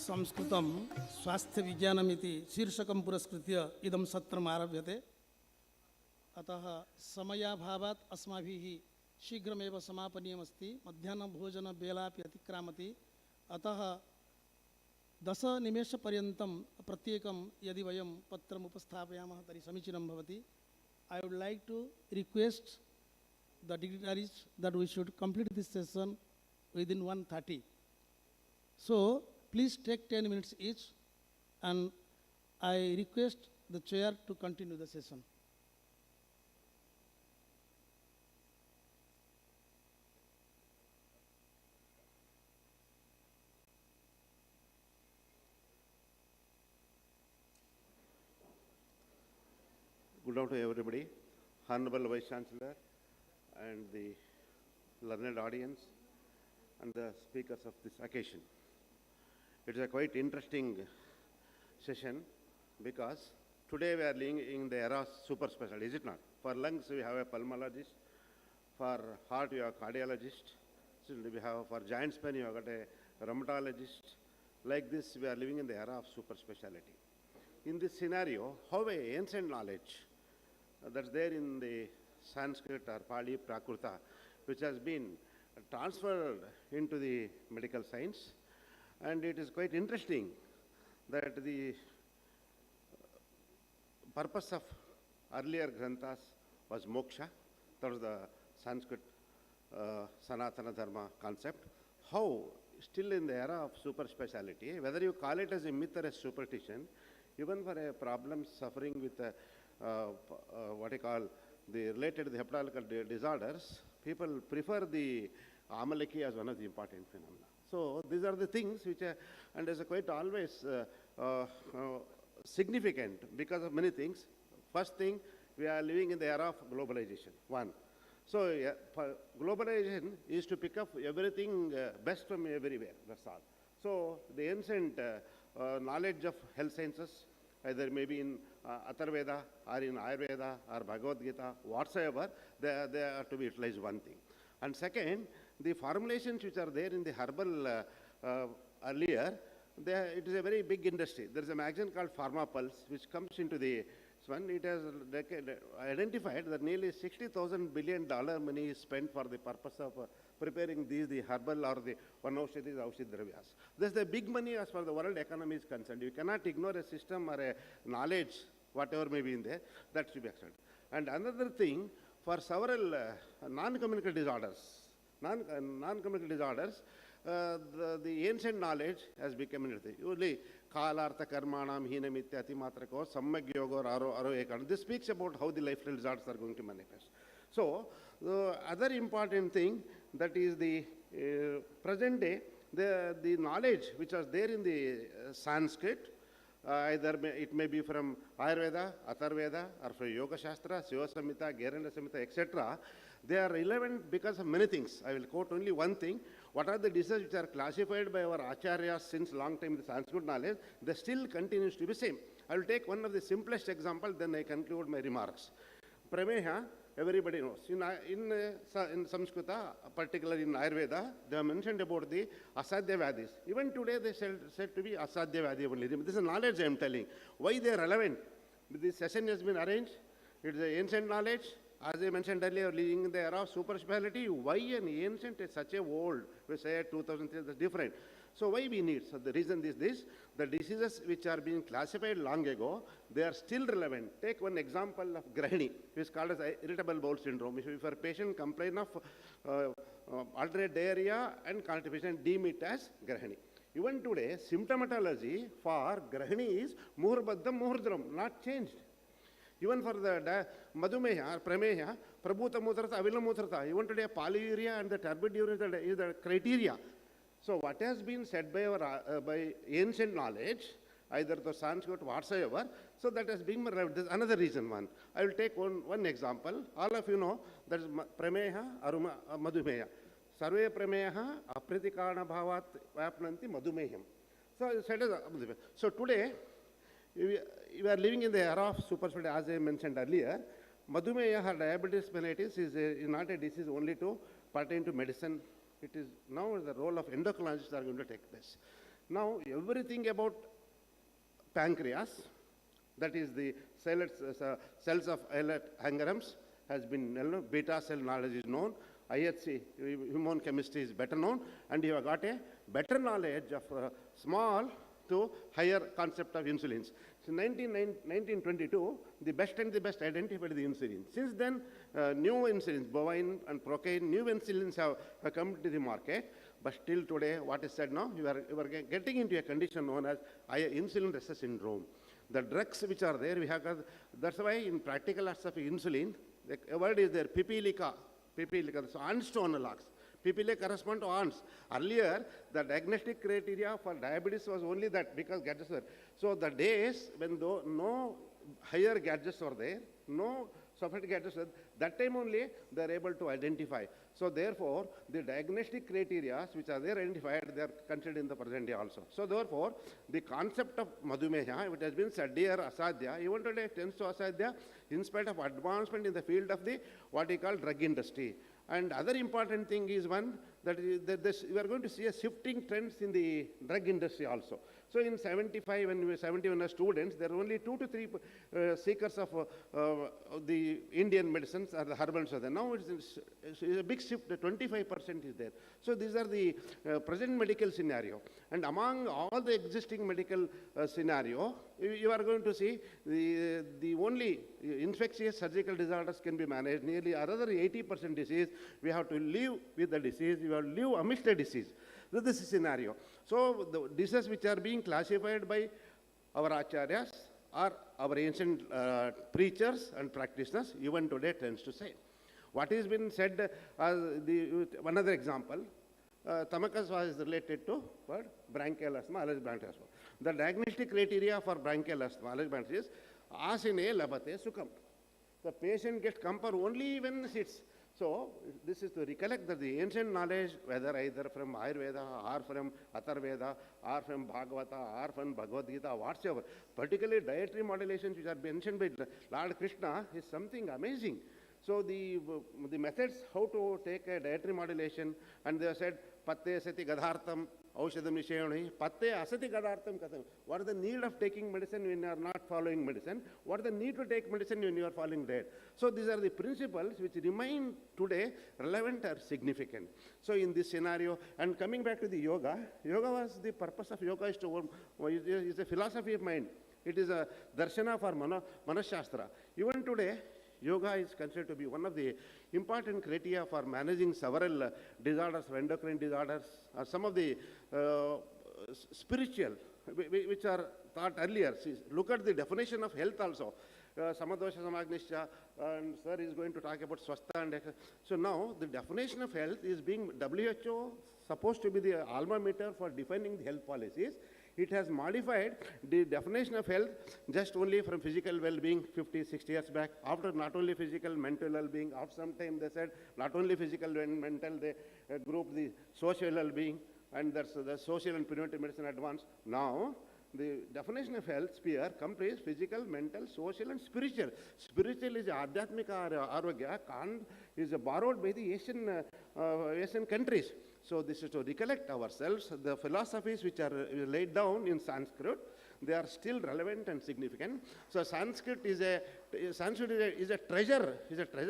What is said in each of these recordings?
संस्कृतं स्वास्थ्यविज्ञानमिति शीर्षकं पुरस्कृत्य इदं सत्रम् आरभ्यते। अतः समयाभावात् अस्माभिः शीघ्रमेव समापनीयमस्ति। मध्याह्नभोजनवेलापि अतिक्रामति। अतः 10 निमेषपर्यन्तं प्रत्येकं यदि वयं पत्रम् उपस्थापयामः तर्हि समीचीनं भवति। I would like to request the dignitaries that we should complete this session within 1:30. So please take 10 minutes each, and I request the chair to continue the session. Good afternoon, everybody. Honorable Vice Chancellor and the learned audience and the speakers of this occasion. It is a quite interesting session because today we are living in the era of super specialty, is it not? For lungs we have a pulmonologist, for heart we have a cardiologist, we have for joint pain you have got a rheumatologist. Like this we are living in the era of super specialty. In this scenario, how ancient knowledge that's there in the Sanskrit or Pali Prakruta, which has been transferred into the medical science. And it is quite interesting that the purpose of earlier granthas was moksha. That was the Sanskrit Sanatana Dharma concept. How still in the era of super speciality, whether you call it as a myth or a superstition, even for a problem suffering with what I call the related to the hepatological disorders, people prefer the amalaki as one of the important phenomena. So these are the things which are, and is quite always significant because of many things. First thing, we are living in the era of globalization, one. So globalization is to pick up everything best from everywhere, that's all. So the ancient knowledge of health sciences, either maybe in Atharveda or in Ayurveda or Bhagavad Gita, whatsoever, they are to be utilized, one thing. And second, the formulations which are there in the herbal earlier, it is a very big industry. There is a magazine called Pharma Pulse which comes into the one. It has identified that nearly $60,000 billion money is spent for the purpose of preparing the herbal or the vanaushadhis, aushadhi dravyas. This is the big money as far as the world economy is concerned. You cannot ignore a system or a knowledge, whatever may be in there, that should be accepted. And another thing, for several non-communicable disorders, the ancient knowledge has become anything. Usually, kalartha karmanam hinamityati matrako samyak yoga aro ekana. This speaks about how the lifestyle disorders are going to manifest. So, the other important thing, that is the present day, the knowledge which was there in the Sanskrit, either it may be from Ayurveda, Atharveda, or from Yoga Shastra, Shiva Samhita, Gheranda Samhita, etc. They are relevant because of many things. I will quote only one thing. What are the diseases which are classified by our acharyas since long time in the Sanskrit knowledge? They still continues to be same. I will take one of the simplest example, then I conclude my remarks. Prameha, everybody knows. In Samskrita, particularly in Ayurveda, they have mentioned about the asadhya vadis. Even today they said to be asadhya vadi only. This is knowledge I am telling. Why they are relevant? This session has been arranged. It is ancient knowledge. As I mentioned earlier, living in the era of super speciality, why an ancient is such a old, we say 2000 years, that's different. So why we need? So the reason is this, the diseases which are being classified long ago, they are still relevant. Take one example of Grahini, which is called as irritable bowel syndrome. If a patient complains of alternate diarrhea and constipation, deem it as Grahini. Even today, symptomatology for Grahini is Muhurbadham Muhurdram, not changed. Even for the Madhumeha, Prameha, Prabhuta Mutrata, Avila Mutrata, even today polyuria and the turbid urine is the criteria. So what has been said by our by ancient knowledge, either the Sanskrit whatsoever, so that has been this is another reason one. I will take one example. All of you know that is Prameha, Aruma, Madhumeha. Sarve Prameha, Apritikana Bhavat Vapnanti Madhumeham. So today, we are living in the era of super specialty, as I mentioned earlier. Madhumeha or diabetes mellitus is not a disease only to pertain to medicine. It is now the role of endocrinologists are going to take place. Now, everything about pancreas, that is the cells of islet Angerams, has been, beta cell knowledge is known, IHC, human chemistry is better known, and you have got a better knowledge of small to higher concept of insulins. So 1922, the best identified the insulin. Since then, new insulins, bovine and procaine, new insulins have come to the market. But still today, what is said now, you are getting into a condition known as insulin resistance syndrome. The drugs which are there, we have got, that's why in practical aspects of insulin, the word is there, pipilica, so ants to analogs. Pipile correspond to ants. Earlier, the diagnostic criteria for diabetes was only that, because gadgets were. So the days when no higher gadgets were there, no sophisticated gadgets were, that time only they are able to identify. So therefore, the diagnostic criteria which are there identified, they are considered in the present day also. So therefore, the concept of Madhumeha, which has been said here, asadhya, even today tends to asadhya, in spite of advancement in the field of the, what we call drug industry. And other important thing is one, that we are going to see a shifting trends in the drug industry also. So in 75, when we were 71 as students, there are only 2 to 3 seekers of the Indian medicines or the herbals are there. Now it's a big shift, 25% is there. So these are the present medical scenario. And among all the existing medical scenario, you are going to see the only infectious surgical disorders can be managed. Nearly another 80% disease, we have to live with the disease, we have to live amidst the disease. So this is the scenario. So the diseases which are being classified by our acharyas or our ancient preachers and practitioners, even today tends to say. What has been said as one other example, Tamakas was related to what? Bronchial asthma, alleged bronchial asthma. The diagnostic criteria for bronchial asthma, alleged bronchial is asine labate sukham. The patient gets comfort only when he sits. So this is to recollect that the ancient knowledge, whether either from Ayurveda or from Atharveda or from Bhagavata or from Bhagavad Gita, whatsoever, particularly dietary modulations which are mentioned by Lord Krishna is something amazing. So the methods how to take a dietary modulation, and they have said, patte sati gadhartam, aushadam nishayani, patte asati gadhartam katham. What is the need of taking medicine when you are not following medicine? What is the need to take medicine when you are following diet? So these are the principles which remain today relevant or significant. So in this scenario, and coming back to the yoga was the purpose of yoga is to, is a philosophy of mind. It is a darshana for Manashastra. Even today, yoga is considered to be one of the important criteria for managing several disorders, endocrine disorders, or some of the spiritual, which are thought earlier. See, look at the definition of health also. Samadosha Samagnisha, and sir is going to talk about swastha and so now the definition of health is being WHO supposed to be the alma mater for defining the health policies. It has modified the definition of health just only from physical well-being 50, 60 years back. After not only physical, mental well-being, after some time they said not only physical and mental, they grouped the social well-being, and that's the social and preventive medicine advanced. Now, the definition of health sphere comprises physical, mental, social, and spiritual. Spiritual is Adhyatmika Arogya, is borrowed by the Asian countries. So this is to recollect ourselves. The philosophies which are laid down in Sanskrit, they are still relevant and significant. So Sanskrit is a treasure,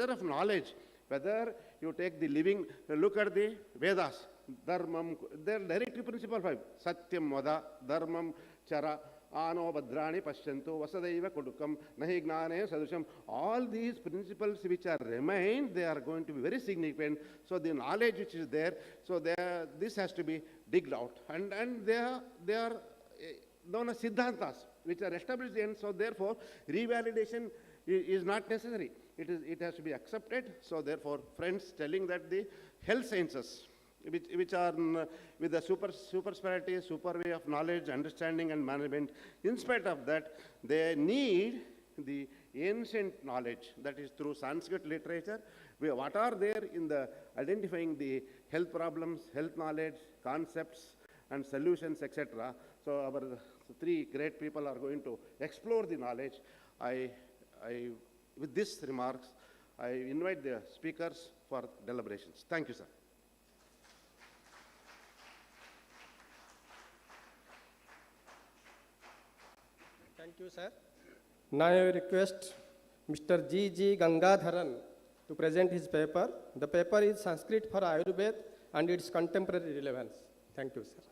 of knowledge. Whether you take the living, look at the Vedas, Dharmam, their directive principle 5, Satyam Vada, Dharmam Chara, Ano Badrani Pashyantu, Vasadaiva Kodukam, Nahi Gnane Sadusham. All these principles which are remain, they are going to be very significant. So the knowledge which is there, so this has to be digged out. And they are known as Siddhantas, which are established and so therefore revalidation is not necessary. It has to be accepted. So therefore, friends telling that the health sciences, which are with the super specialty, super way of knowledge, understanding and management, in spite of that, they need the ancient knowledge, that is through Sanskrit literature, what are there in the identifying the health problems, health knowledge, concepts and solutions, etc. So our three great people are going to explore the knowledge. With these remarks, I invite the speakers for deliberations. Thank you, sir. Thank you, sir. Now I request Mr. G. Gangadharan to present his paper. The paper is Sanskrit for Ayurveda and its contemporary relevance. Thank you, sir.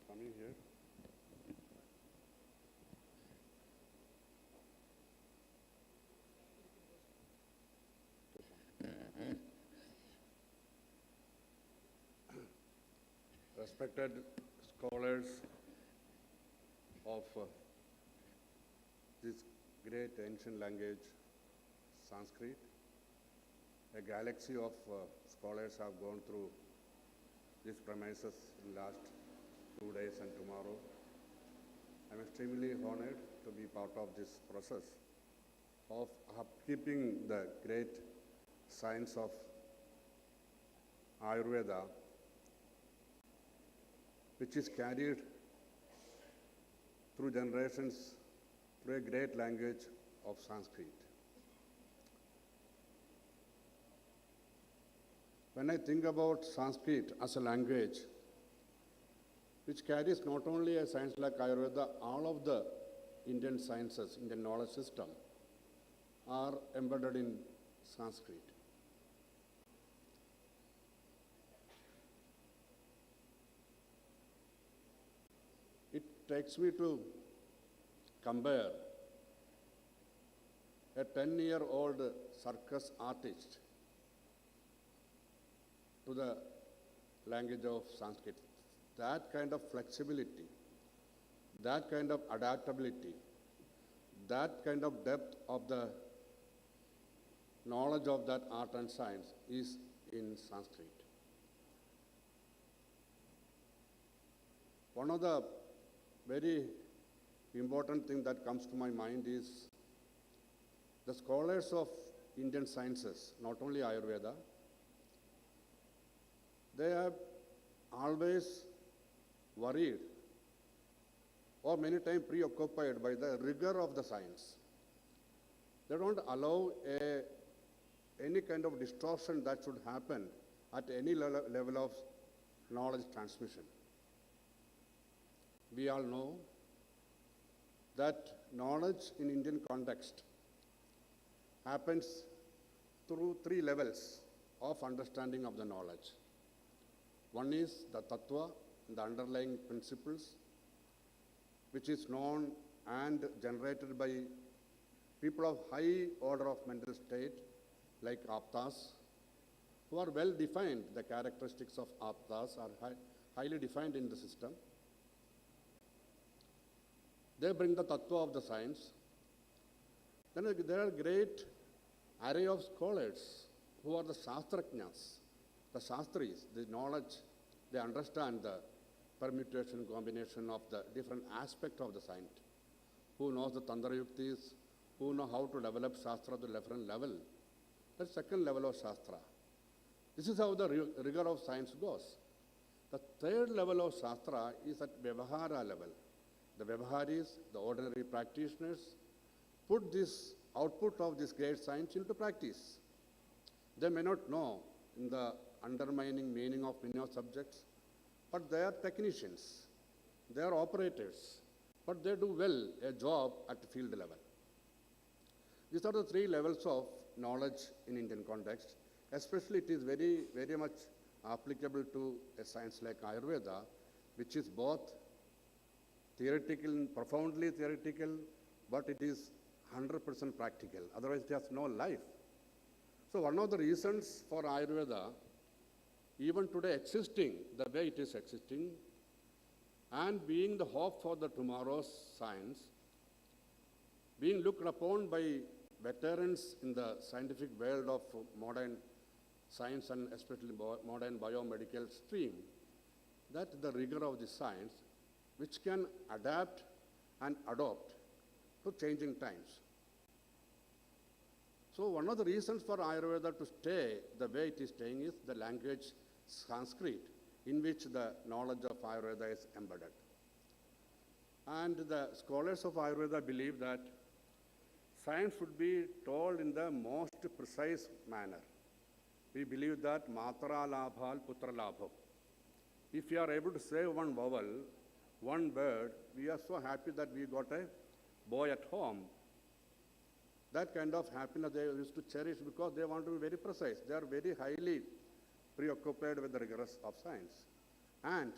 Coming here. Respected scholars of this great ancient language, Sanskrit, a galaxy of scholars have gone through these premises in the last 2 days and tomorrow. I'm extremely honored to be part of this process of upkeeping the great science of Ayurveda, which is carried through generations through a great language of Sanskrit. When I think about Sanskrit as a language, which carries not only a science like Ayurveda, all of the Indian sciences, Indian knowledge system, are embedded in Sanskrit. It takes me to compare a 10-year-old circus artist to the language of Sanskrit. That kind of flexibility, that kind of adaptability, that kind of depth of the knowledge of that art and science is in Sanskrit. One of the very important thing that comes to my mind is the scholars of Indian sciences, not only Ayurveda, they are always worried or many times preoccupied by the rigor of the science. They don't allow any kind of distortion that should happen at any level of knowledge transmission. We all know that knowledge in Indian context happens through 3 levels of understanding of the knowledge. One is the tattva, the underlying principles, which is known and generated by people of high order of mental state, like aptas, who are well defined. The characteristics of aptas are highly defined in the system. They bring the tattva of the science. Then there are great array of scholars who are the shastrajnas, the shastris, the knowledge, they understand the permutation, combination of the different aspects of the science, who knows the Tantra Yuktis, who know how to develop Shastra to different level. That's second level of Shastra. This is how the rigor of science goes. The third level of Shastra is at Vyavahara level. The Vyavaharis, the ordinary practitioners, put this output of this great science into practice. They may not know in the undermining meaning of many of subjects, but they are technicians, they are operators, but they do well a job at the field level. These are the three levels of knowledge in Indian context. Especially it is very, very much applicable to a science like Ayurveda, which is both theoretical, profoundly theoretical, but it is 100% practical. Otherwise, it has no life. So one of the reasons for Ayurveda, even today existing the way it is existing, and being the hope for the tomorrow's science, being looked upon by veterans in the scientific world of modern science and especially modern biomedical stream, that the rigor of the science, which can adapt and adopt to changing times. So one of the reasons for Ayurveda to stay the way it is staying is the language Sanskrit, in which the knowledge of Ayurveda is embedded. And the scholars of Ayurveda believe that science should be told in the most precise manner. We believe that matra labhal putra labham. If you are able to say one vowel, one word, we are so happy that we got a boy at home. That kind of happiness they used to cherish because they want to be very precise. They are very highly preoccupied with the rigors of science. And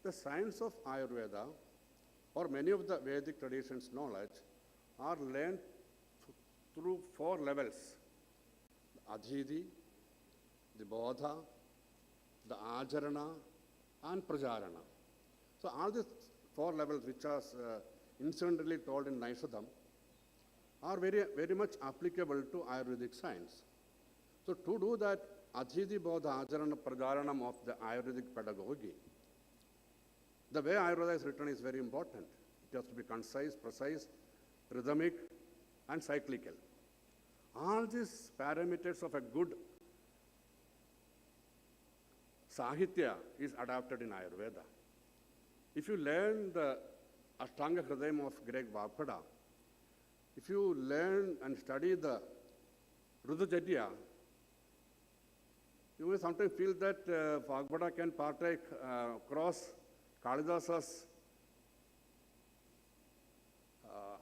the science of Ayurveda, or many of the Vedic traditions' knowledge, are learned through four levels: the adhiti, the bodha, the ajarana, and prajarana. So all these four levels, which are incidentally told in Naishadam, are very, very much applicable to Ayurvedic science. So to do that adhiti, bodha, ajarana, prajaranam of the Ayurvedic pedagogy, the way Ayurveda is written is very important. It has to be concise, precise, rhythmic, and cyclical. All these parameters of a good Sahitya is adapted in Ayurveda. If you learn the Ashtanga Hridayam of Greek Vagbhada, if you learn and study the Rudujadya, you will sometimes feel that Vagbhada can partake across Kalidasa's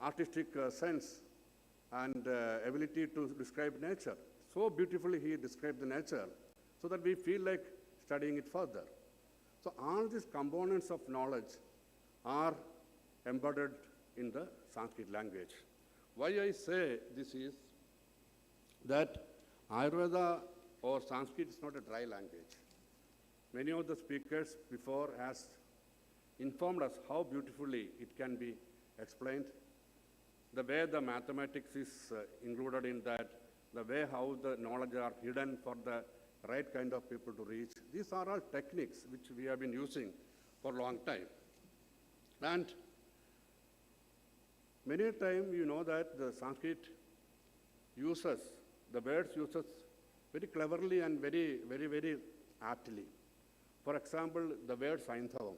artistic sense and ability to describe nature. So beautifully he described the nature so that we feel like studying it further. So all these components of knowledge are embedded in the Sanskrit language. Why I say this is that Ayurveda or Sanskrit is not a dry language. Many of the speakers before has informed us how beautifully it can be explained, the way the mathematics is included in that, the way how the knowledge are hidden for the right kind of people to reach. These are all techniques which we have been using for a long time. And many times you know that the Sanskrit uses, the words uses very cleverly and very, very, very aptly. For example, the word Sainthavam,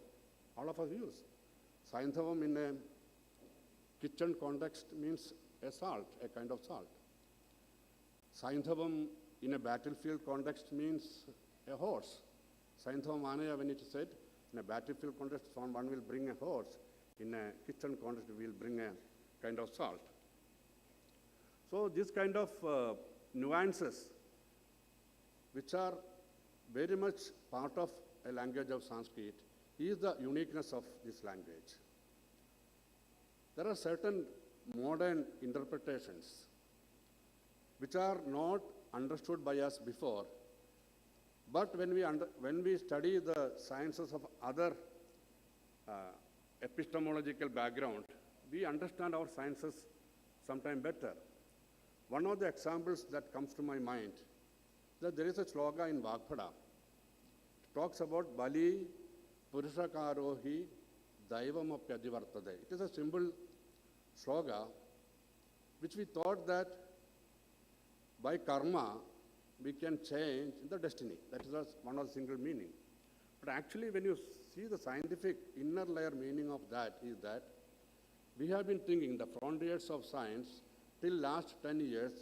all of us use. Sainthavam in a kitchen context means a salt, a kind of salt. Sainthavam in a battlefield context means a horse. Sainthavam Anaya, when it is said, in a battlefield context, one will bring a horse. In a kitchen context, we will bring a kind of salt. So this kind of nuances, which are very much part of a language of Sanskrit, is the uniqueness of this language. There are certain modern interpretations which are not understood by us before, but when we study the sciences of other epistemological background, we understand our sciences sometime better. One of the examples that comes to my mind is that there is a sloka in Vagbhada. It talks about Bali Purushakarohi Daivam Apyadivartade. It is a simple sloka which we thought that by karma we can change the destiny. That is one of the single meaning. But actually when you see the scientific inner layer meaning of that is that we have been thinking the frontiers of science till last 10 years,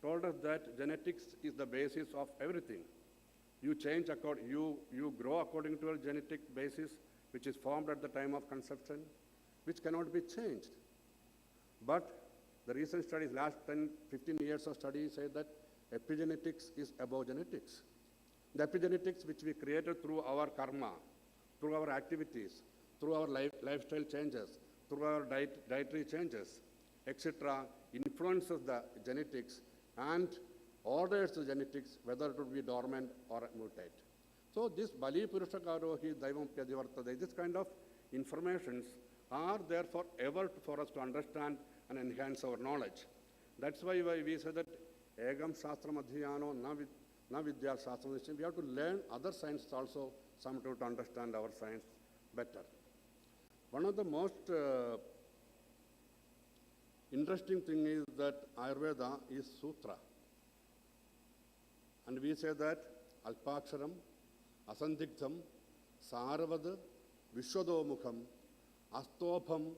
told us that genetics is the basis of everything. You change, you grow according to a genetic basis, which is formed at the time of conception, which cannot be changed. But the recent studies, last 10, 15 years of studies say that epigenetics is above genetics. The epigenetics which we created through our karma, through our activities, through our lifestyle changes, through our dietary changes, etc., influences the genetics and orders the genetics, whether it would be dormant or mutate. So this Bali Purushakarohi Daivam Pyadivartade, this kind of informations are there forever for us to understand and enhance our knowledge. That's why we say that Egam Shastram Adhyano na Vidya Shastram. We have to learn other sciences also somehow to understand our science better. One of the most interesting thing is that Ayurveda is sutra. And we say that Alpaksharam, Asandigdham, Saravad, Vishwadomukham, Astobham,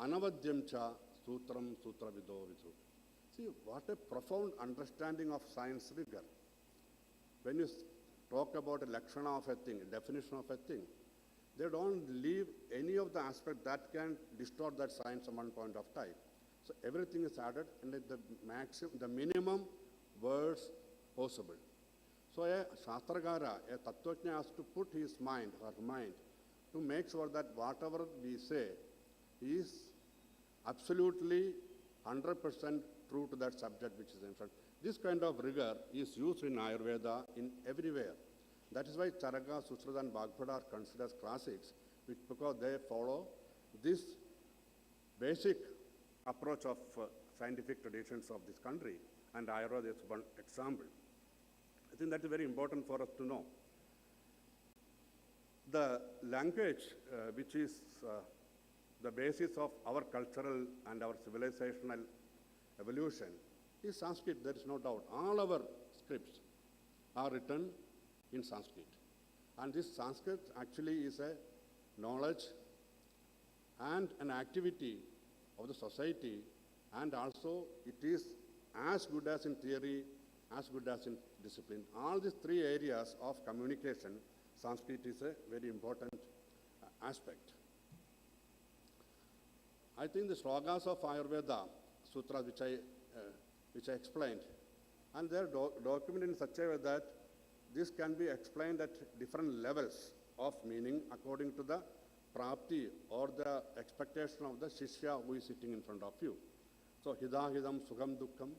Anavadyam cha, Sutram, Sutravido Vidu. See, what a profound understanding of science rigor. When you talk about a lakshana of a thing, a definition of a thing, they don't leave any of the aspect that can distort that science at one point of time. So everything is added and the minimum words possible. So a Shastragara, a Tattvajna has to put his mind, her mind, to make sure that whatever we say is absolutely 100% true to that subject which is in front. This kind of rigor is used in Ayurveda in everywhere. That is why Charaka, Sushruta and Bhagavad are considered as classics, because they follow this basic approach of scientific traditions of this country, and Ayurveda is one example. I think that is very important for us to know. The language which is the basis of our cultural and our civilizational evolution is Sanskrit, there is no doubt. All our scripts are written in Sanskrit. And this Sanskrit actually is a knowledge and an activity of the society, and also it is as good as in theory, as good as in discipline. All these three areas of communication, Sanskrit is a very important aspect. I think the slogas of Ayurveda, sutras which I explained, and they are documented in such a way that this can be explained at different levels of meaning according to the prapti or the expectation of the shishya who is sitting in front of you. So, hidahidam sukham dukkham,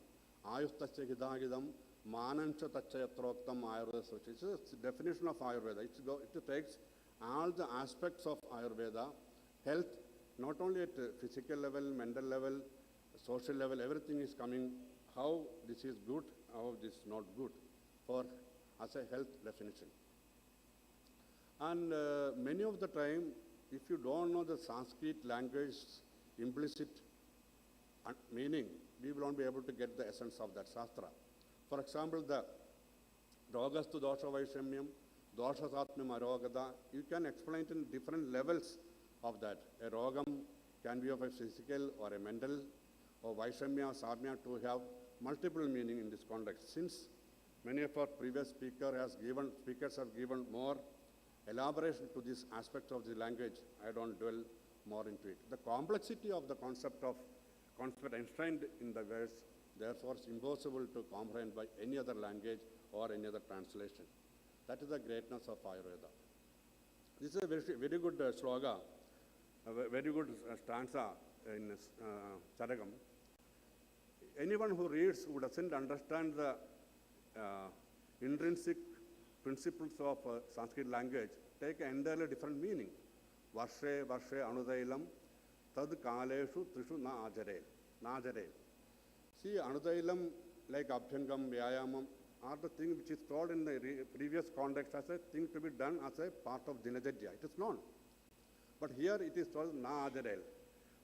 ayustasya hidahidam, manancha tachayatroktam Ayurveda. It's a definition of Ayurveda. It takes all the aspects of Ayurveda, health, not only at physical level, mental level, social level, everything is coming, how this is good, how this is not good, for as a health definition. And many of the time, if you don't know the Sanskrit language implicit meaning, we will not be able to get the essence of that Shastra. For example, the Rogastu Dosha Vaishamyam, Dosha Satmyam Arogada, you can explain it in different levels of that. A Rogam can be of a physical or a mental, or Vaishamya or Sarmya to have multiple meaning in this context. Since many of our previous speakers have given more elaboration to this aspect of the language, I don't dwell more into it. The complexity of the concept enshrined in the words, therefore, is impossible to comprehend by any other language or any other translation. That is the greatness of Ayurveda. This is a very good sloga, a very good stanza in Charakam. Anyone who reads who doesn't understand the intrinsic principles of Sanskrit language take an entirely different meaning. Varshe anudailam tad kaleshu trishu na ajare. See, anudailam like abhyangam, vyayamam are the thing which is told in the previous context as a thing to be done as a part of dinacharya. It is known. But here it is told na ajare.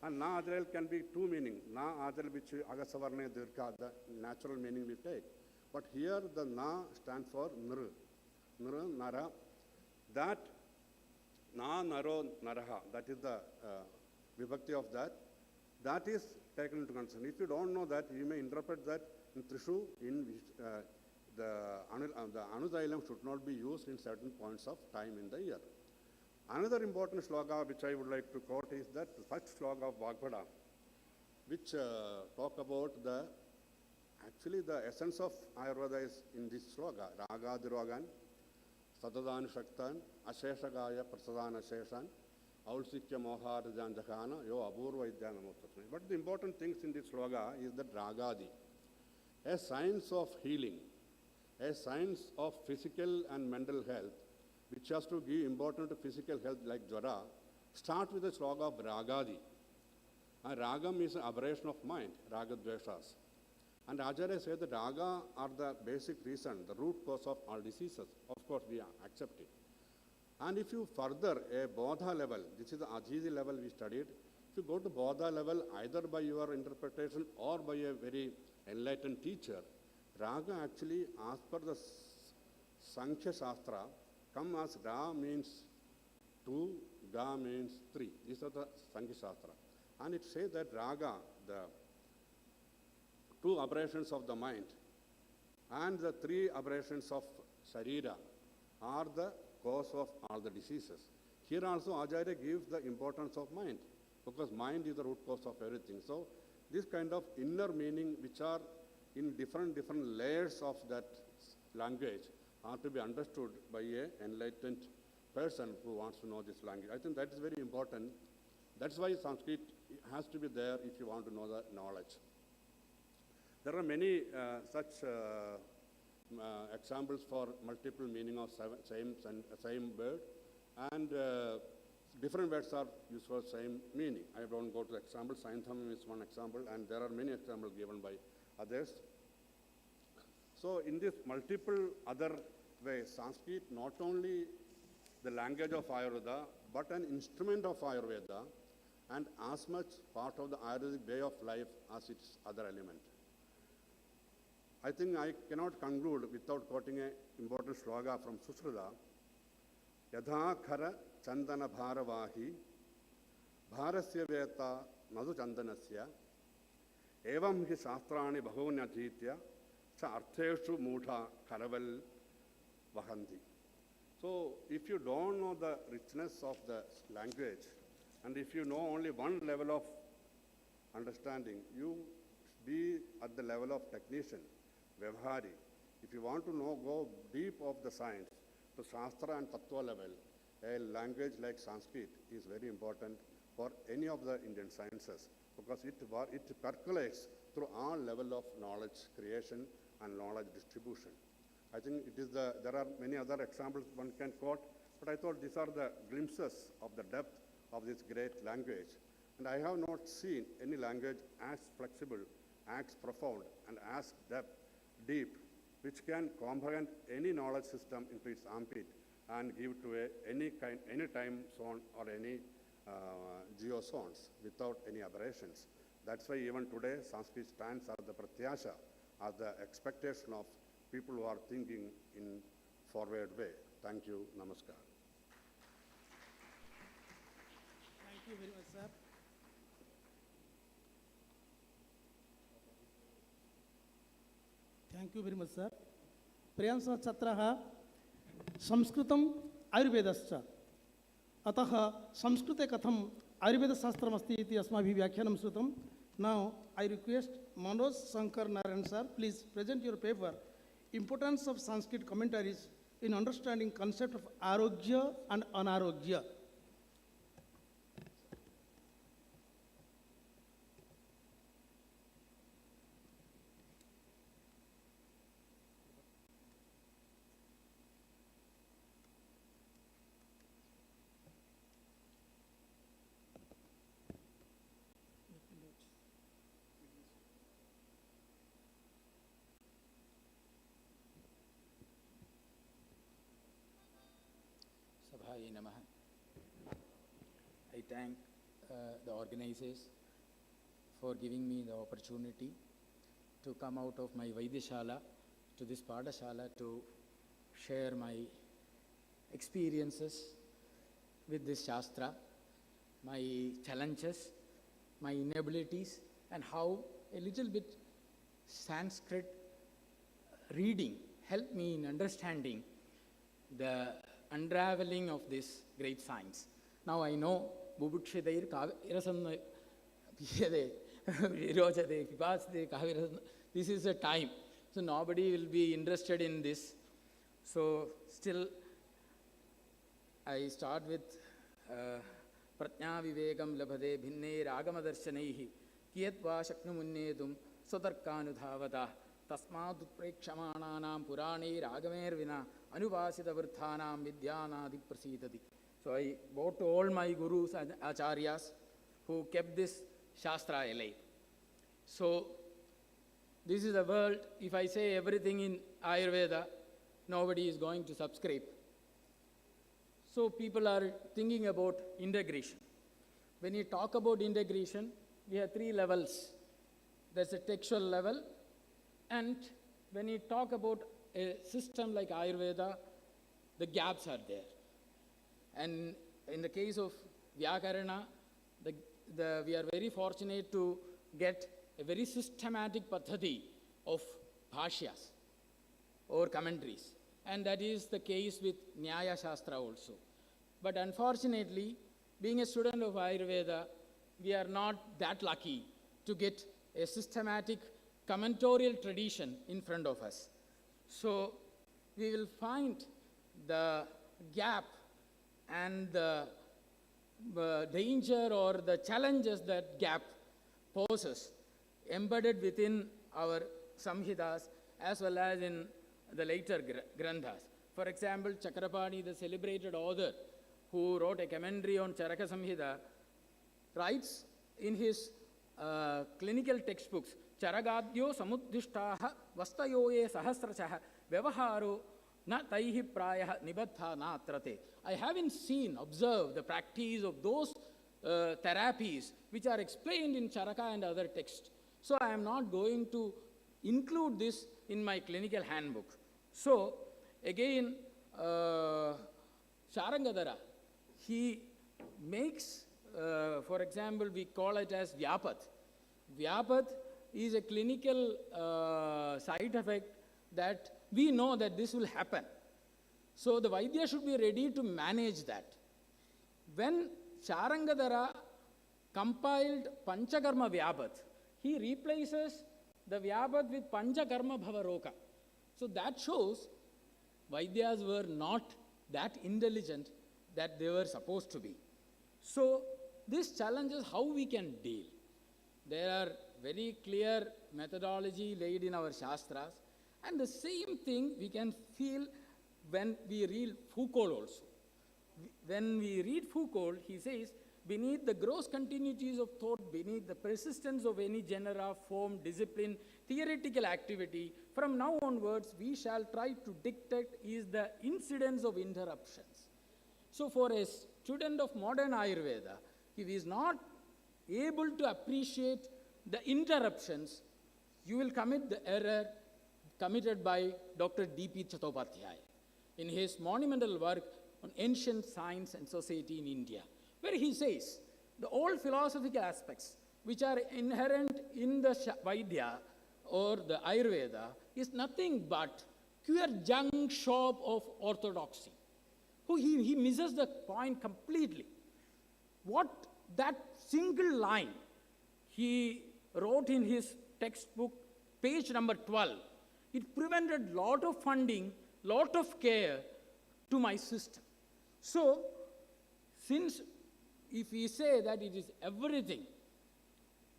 And na ajare can be two meanings. Na ajare which agasavarne dirgha, the natural meaning we take. But here the na stands for nr. Nr, nara. That na naro naraha, that is the vibhakti of that. that is taken into consideration. If you don't know that, you may interpret that in Trishu, in which the Anuzailam should not be used in certain points of time in the year. Another important sloka which I would like to quote is that first sloka of Bhagavata, which talk about actually the essence of Ayurveda is in this sloka. Ragadirogan, Satadan Shaktan, Asheshagaya Prasadana Sheshan, Aulsikya Moharajan Jakana, Yo Aburva Idyanamottasme. But the important things in this sloka is that Ragadi, a science of healing, a science of physical and mental health, which has to give importance to physical health like Jara, start with the sloka of Ragadi. And Ragam is an aberration of mind, Ragadveshas. And Acharya said that Raga are the basic reason, the root cause of all diseases. Of course, we accept it. And if you further a Bodha level, this is the Ajiji level we studied, if you go to Bodha level, either by your interpretation or by a very enlightened teacher, Raga actually, as per the Sankhya Shastra, come as Ra means 2, Ga means 3. These are the Sankhya Shastra. And it says that Raga, the 2 aberrations of the mind and the 3 aberrations of Sharira are the cause of all the diseases. Here also Acharya gives the importance of mind, because mind is the root cause of everything. So this kind of inner meaning which are in different layers of that language are to be understood by an enlightened person who wants to know this language. I think that is very important. That's why Sanskrit has to be there if you want to know the knowledge. There are many such examples for multiple meaning of same word, and different words are used for same meaning. I don't go to example. Sainthamam is one example, and there are many examples given by others. So in this multiple other ways, Sanskrit not only the language of Ayurveda, but an instrument of Ayurveda, and as much part of the Ayurvedic way of life as its other element. I think I cannot conclude without quoting an important sloka from Susruta. Yadha khara chandana bharavahi bharasya veta nadu chandanasya evam hi shastrani bhuvanya jitya cha artheshu mudha karaval vahanti. So if you don't know the richness of the language, and if you know only one level of understanding, you be at the level of technician, Vyavhari. If you want to know, go deep of the science, to Shastra and Tattva level, a language like Sanskrit is very important for any of the Indian sciences, because it percolates through all level of knowledge creation and knowledge distribution. I think it is there are many other examples one can quote, but I thought these are the glimpses of the depth of this great language. And I have not seen any language as flexible, as profound, and as deep, which can comprehend any knowledge system into its armpit and give to any time zone or any geozones without any aberrations. That's why even today Sanskrit stands as the pratyasha, as the expectation of people who are thinking in forward way. Thank you. Namaskar. Thank you very much, sir. Thank you very much, sir. Priyansa Chatraha Samskritam Ayurvedascha Ataha Samskrite Katham Ayurveda Shastram Asti iti asmabhi vyakyanam shrutam. Now I request Manoj Shankar Narayan sir, please present your paper, Importance of Sanskrit Commentaries in Understanding Concept of Arogya and Anarogya. Sabhaya Namaha. I thank the organizers for giving me the opportunity to come out of my Vaidyashala to this Padashala to share my experiences with this Shastra, my challenges my inabilities and how a little bit Sanskrit reading helped me in understanding the unraveling of this great science. Now I know Bubukshitair Kavirasam Piyade Virojade Pipasde Kavirasam. This is a time. So nobody will be interested in this. So still I start with Pratnya Vivekam Labhade Bhinne Ragamadarshanahi Kiyatva Shaknumunnetum Sotarkanudhavata Tasmad Prekshamananam Purani Ragamer Vina Anuvasita Virthanam Vidyanadi Prasidati. So I brought to all my gurus and acharyas who kept this Shastra alive. So this is the world. If I say everything in Ayurveda, nobody is going to subscribe. So people are thinking about integration. When you talk about integration, we have 3 levels. There's a textual level, and when you talk about a system like Ayurveda, the gaps are there. And in the case of Vyakarana, we are very fortunate to get a very systematic paddhati of bhashyas or commentaries. And that is the case with Nyaya Shastra also. But unfortunately, being a student of Ayurveda, we are not that lucky to get a systematic commentatorial tradition in front of us. So we will find the gap and the danger or the challenges that gap poses embedded within our Samhitas as well as in the later Granthas. For example, Chakrapani, the celebrated author who wrote a commentary on Charaka Samhita, writes in his clinical textbooks, Charagadyo Samuddhishtaha Vastayoye Sahasrachaha Vyavaharo Na Taihi Prayah Nibaddha Na Atrate. I haven't observed the practice of those therapies which are explained in Charaka and other texts. So I am not going to include this in my clinical handbook. So again, Sharangadara, he makes, for example, we call it as Vyapat. Vyapat is a clinical side effect that we know that this will happen. So the Vaidya should be ready to manage that. When Sharangadara compiled Panchakarma Vyapat, he replaces the Vyapat with Panchakarma Bhavaroka. So that shows Vaidyas were not that intelligent that they were supposed to be. So this challenges how we can deal. There are very clear methodology laid in our Shastras, and the same thing we can feel when we read Foucault also. When we read Foucault, he says, beneath the gross continuities of thought, beneath the persistence of any genera, form, discipline, theoretical activity, from now onwards, we shall try to detect is the incidence of interruptions. So for a student of modern Ayurveda, if he is not able to appreciate the interruptions, you will commit the error committed by Dr. D.P. Chattopadhyay in his monumental work on ancient science and society in India, where he says the old philosophical aspects which are inherent in the Vaidya or the Ayurveda is nothing but pure junk shop of orthodoxy. He misses the point completely. What that single line he wrote in his textbook, page number 12, it prevented lot of funding, lot of care to my system. So, since if we say that it is everything,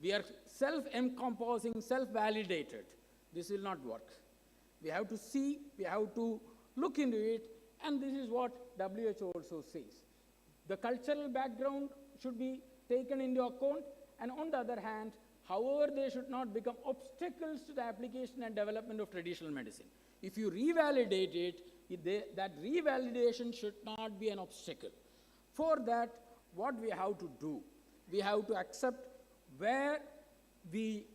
we are self-encompassing, self-validated, this will not work. We have to see, we have to look into it, and this is what WHO also says. The cultural background should be taken into account, and on the other hand, however, they should not become obstacles to the application and development of traditional medicine. If you revalidate it, that revalidation should not be an obstacle. For that, what we have to do, we have to accept where we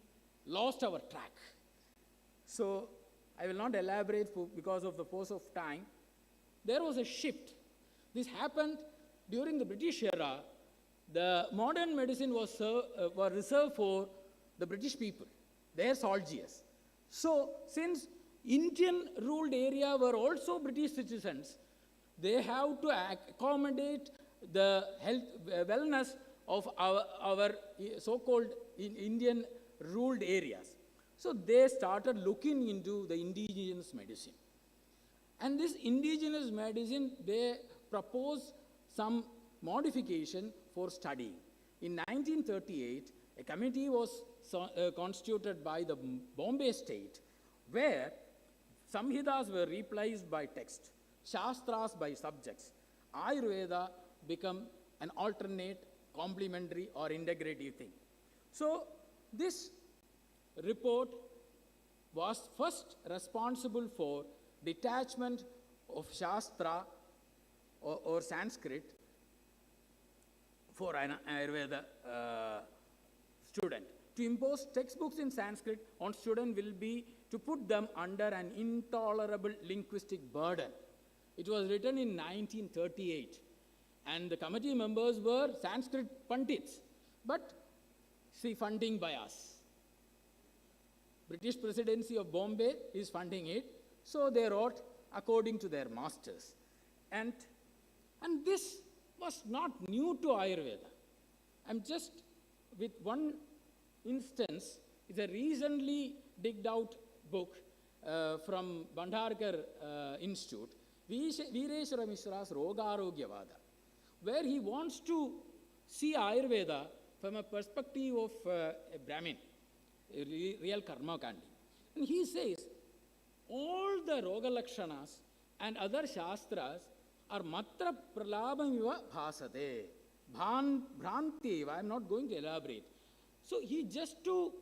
lost our track. So, I will not elaborate because of the force of time. There was a shift. This happened during the British era. the modern medicine was reserved for the British people, their soldiers. So, since Indian ruled area were also British citizens, they have to accommodate the health, wellness of our so-called Indian ruled areas. So they started looking into the indigenous medicine. And this indigenous medicine, they proposed some modification for studying. In 1938, a committee was constituted by the Bombay state, where Samhitas were replaced by text, Shastras by subjects. Ayurveda became an alternate, complementary or integrative thing. So this report was first responsible for detachment of Shastra or Sanskrit for an Ayurveda student. To impose textbooks in Sanskrit on student will be to put them under an intolerable linguistic burden. It was written in 1938, and the committee members were Sanskrit Pandits. But see, funding by us. British Presidency of Bombay is funding it, so they wrote according to their masters. And this was not new to Ayurveda. I'm just, with one instance, it's a recently digged out book from Bhandarkar Institute, Veereshwara Mishra's Rogarogyavada, where he wants to see Ayurveda from a perspective of a Brahmin, a real karma kandi. And he says, all the Roga Lakshanas and other Shastras are matra pralabamiva bhasate, bhranti, I'm not going to elaborate. So he just to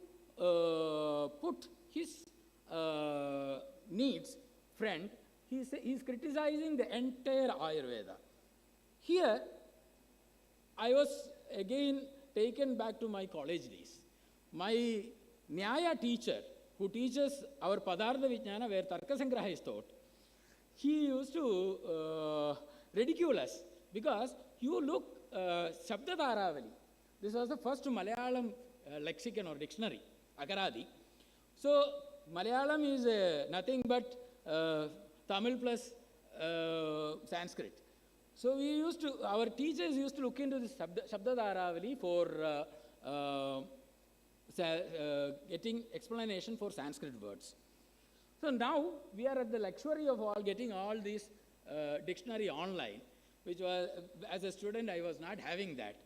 put his needs front, he's criticizing the entire Ayurveda. Here, I was again taken back to my college days. My Nyaya teacher, who teaches our Padartha Vijnana, where Tarkasangraha is taught, he used to ridicule us because you look Shabdadharavali. This was the first Malayalam lexicon or dictionary, Agaradi. So Malayalam is nothing but Tamil plus Sanskrit. So our teachers used to look into this Shabdadharavali for getting explanation for Sanskrit words. So now we are at the luxury of all getting all these dictionary online, which was, as a student, I was not having that.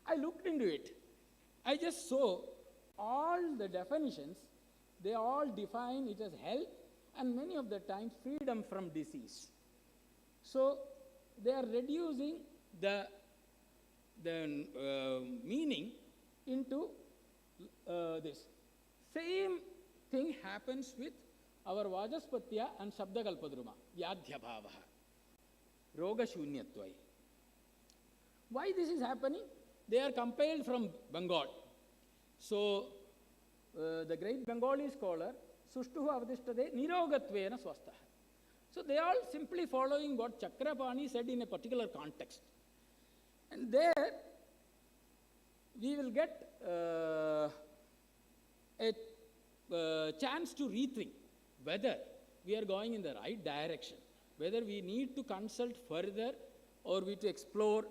I looked into it. I just saw all the definitions, they all define it as health and many of the times freedom from disease. So they are reducing the meaning into this. Same thing happens with our Vajaspatya and Shabdakalpadruma, Vyadhyabhavaha, Roga Shunyatvai. Why this is happening? They are compiled from Bengal. So the great Bengali scholar, Sushtuhu Avadishtade Nirogatvena Swastaha. So they are all simply following what Chakrapani said in a particular context. And there we will get a chance to rethink whether we are going in the right direction, whether we need to consult further or we to explore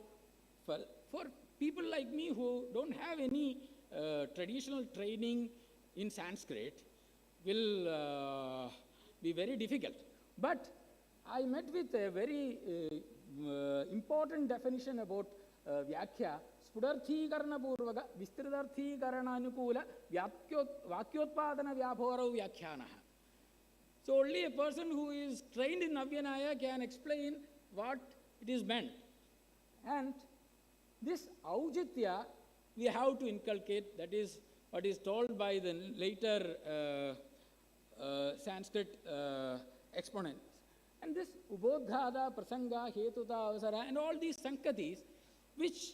further. For people like me who don't have any traditional training in Sanskrit, will be very difficult. But I met with a very important definition about Vyakhya, Spudarthikarana Purvaga, Vistridarthikarana Anukula, Vakyotpadana Vyabhorau Vyakhyanaha. So only a person who is trained in Navyanaya can explain what it is meant. And this Aujitya we have to inculcate, that is what is told by the later Sanskrit exponents. And this Ubodhada, Prasanga, Hetuta, Avasara, and all these Sankatis, which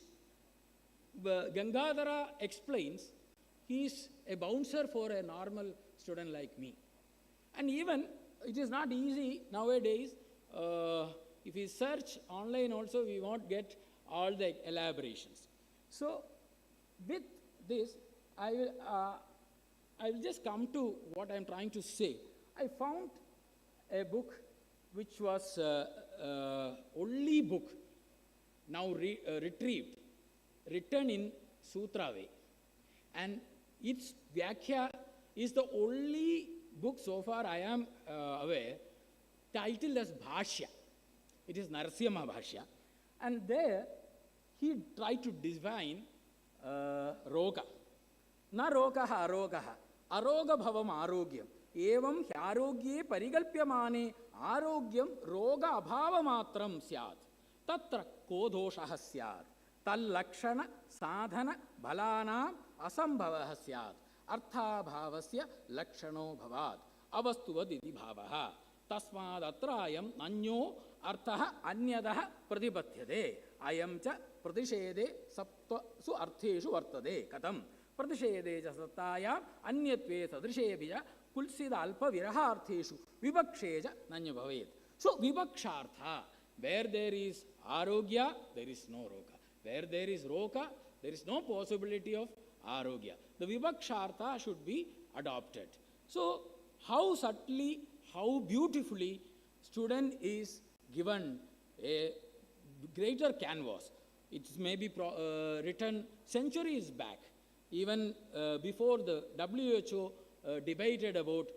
Gangadhara explains, he is a bouncer for a normal student like me. And even, it is not easy nowadays, if we search online also, we won't get all the elaborations. So with this, I will just come to what I am trying to say. I found a book which was only book now retrieved, written in Sutra way. And its Vyakhya is the only book so far I am aware titled as Bhashya. It is Narasimha Bhashya. And there he tried to define roga. Na rogaha arogaha. Aroga bhavam arogyam. Evam hyarogye parikalpyamane arogyam roga abhava matram syat. Tatra ko doshaha syat. Tal lakshana sadhana bhalana asambhavaha syat. Artha bhavasya lakshano bhavat. Avastuvad iti bhavaha. Tasmad atrayam nanyo arthaha anyadaha pratipathyate. Ayam cha pratishede saptasu artheshu vartade. Katam. Pratishede cha sattayam anyatve sadrishebiya kulsida alpa virahartheshu vivaksheja nanya bhavet. So vivakshartha, where there is arogya, there is no roga. Where there is roga, there is no possibility of arogya. The vivakshartha should be adopted. So how subtly, how beautifully student is given a greater canvas. It may be written centuries back, even before the WHO debated about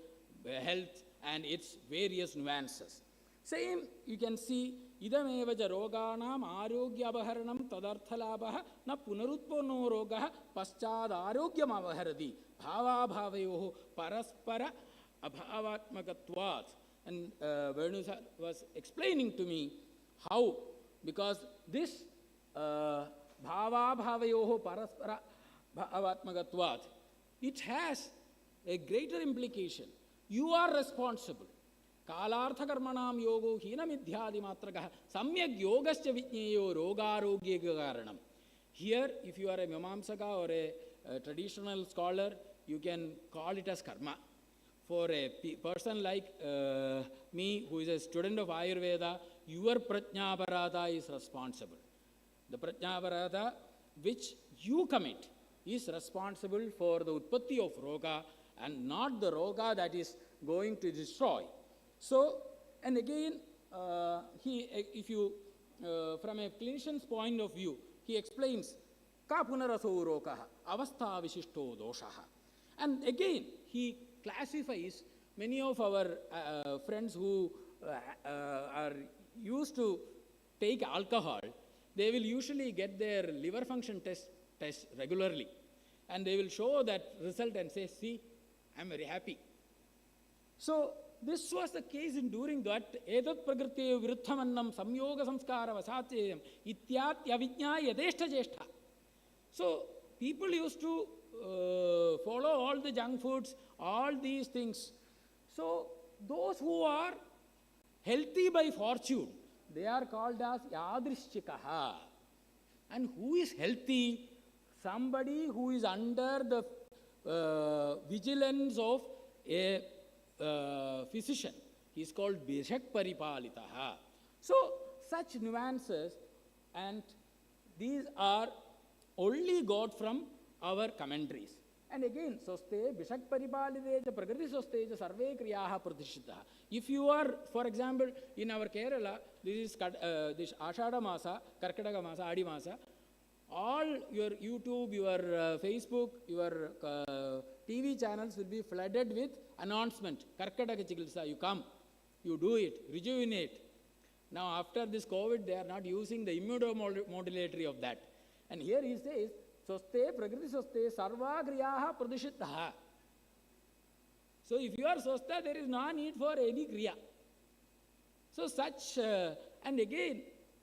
health and its various nuances. Same, you can see, idameva ja roganam arogya abharanam tadarthalabha na punarutpano rogaha paschad arogyam abharati bhava bhavayoho paraspara abhavatmakatvat. And Venu was explaining to me how, because this bhava bhavayoho paraspara bhavatmakatvat, it has a greater implication. You are responsible. Kalartha karmanam yogo hina midhyadi matragaha samyak yogascha vijñeyo rogarogye karanam. Here, if you are a Mimamsaka or a traditional scholar, you can call it as karma. For a person like me, who is a student of Ayurveda, your prajnaparada is responsible. The prajnaparada which you commit is responsible for the utpatti of roga and not the roga that is going to destroy. So, and again, if you, from a clinician's point of view, he explains, ka punaraso rogaha, avastha vishishto doshaha. And again, he classifies many of our friends who are used to take alcohol. They will usually get their liver function test regularly. And they will show that result and say, see, I'm very happy. So, this was the case in during that etat prakrite viruddhamannam samyoga samskara vasateyam ityatya vijñaya yadeshta jeshta. So people used to follow all the junk foods, all these things. So those who are healthy by fortune, they are called as yadrishchikaha. And who is healthy? Somebody who is under the vigilance of a physician. He is called Bishak Paripalitaha. So, such nuances, and these are only got from our commentaries. And again, soste, Bishak Paripaliteja, Prakriti sosteja, Sarve Kriyaha Pratishitaha. If you are, for example, in our Kerala, this is this Ashada Masa, Karkataka Masa, Adi Masa, all your YouTube, your Facebook, your TV channels will be flooded with announcement. Karkataka Chikitsa, you come, you do it, rejuvenate. Now after this COVID, they are not using the immunomodulatory of that. And here he says, Soste, Prakriti Soste, Sarva Kriyaha Pradishittaha. So if you are Sosta, there is no need for any Kriya. So such, and again,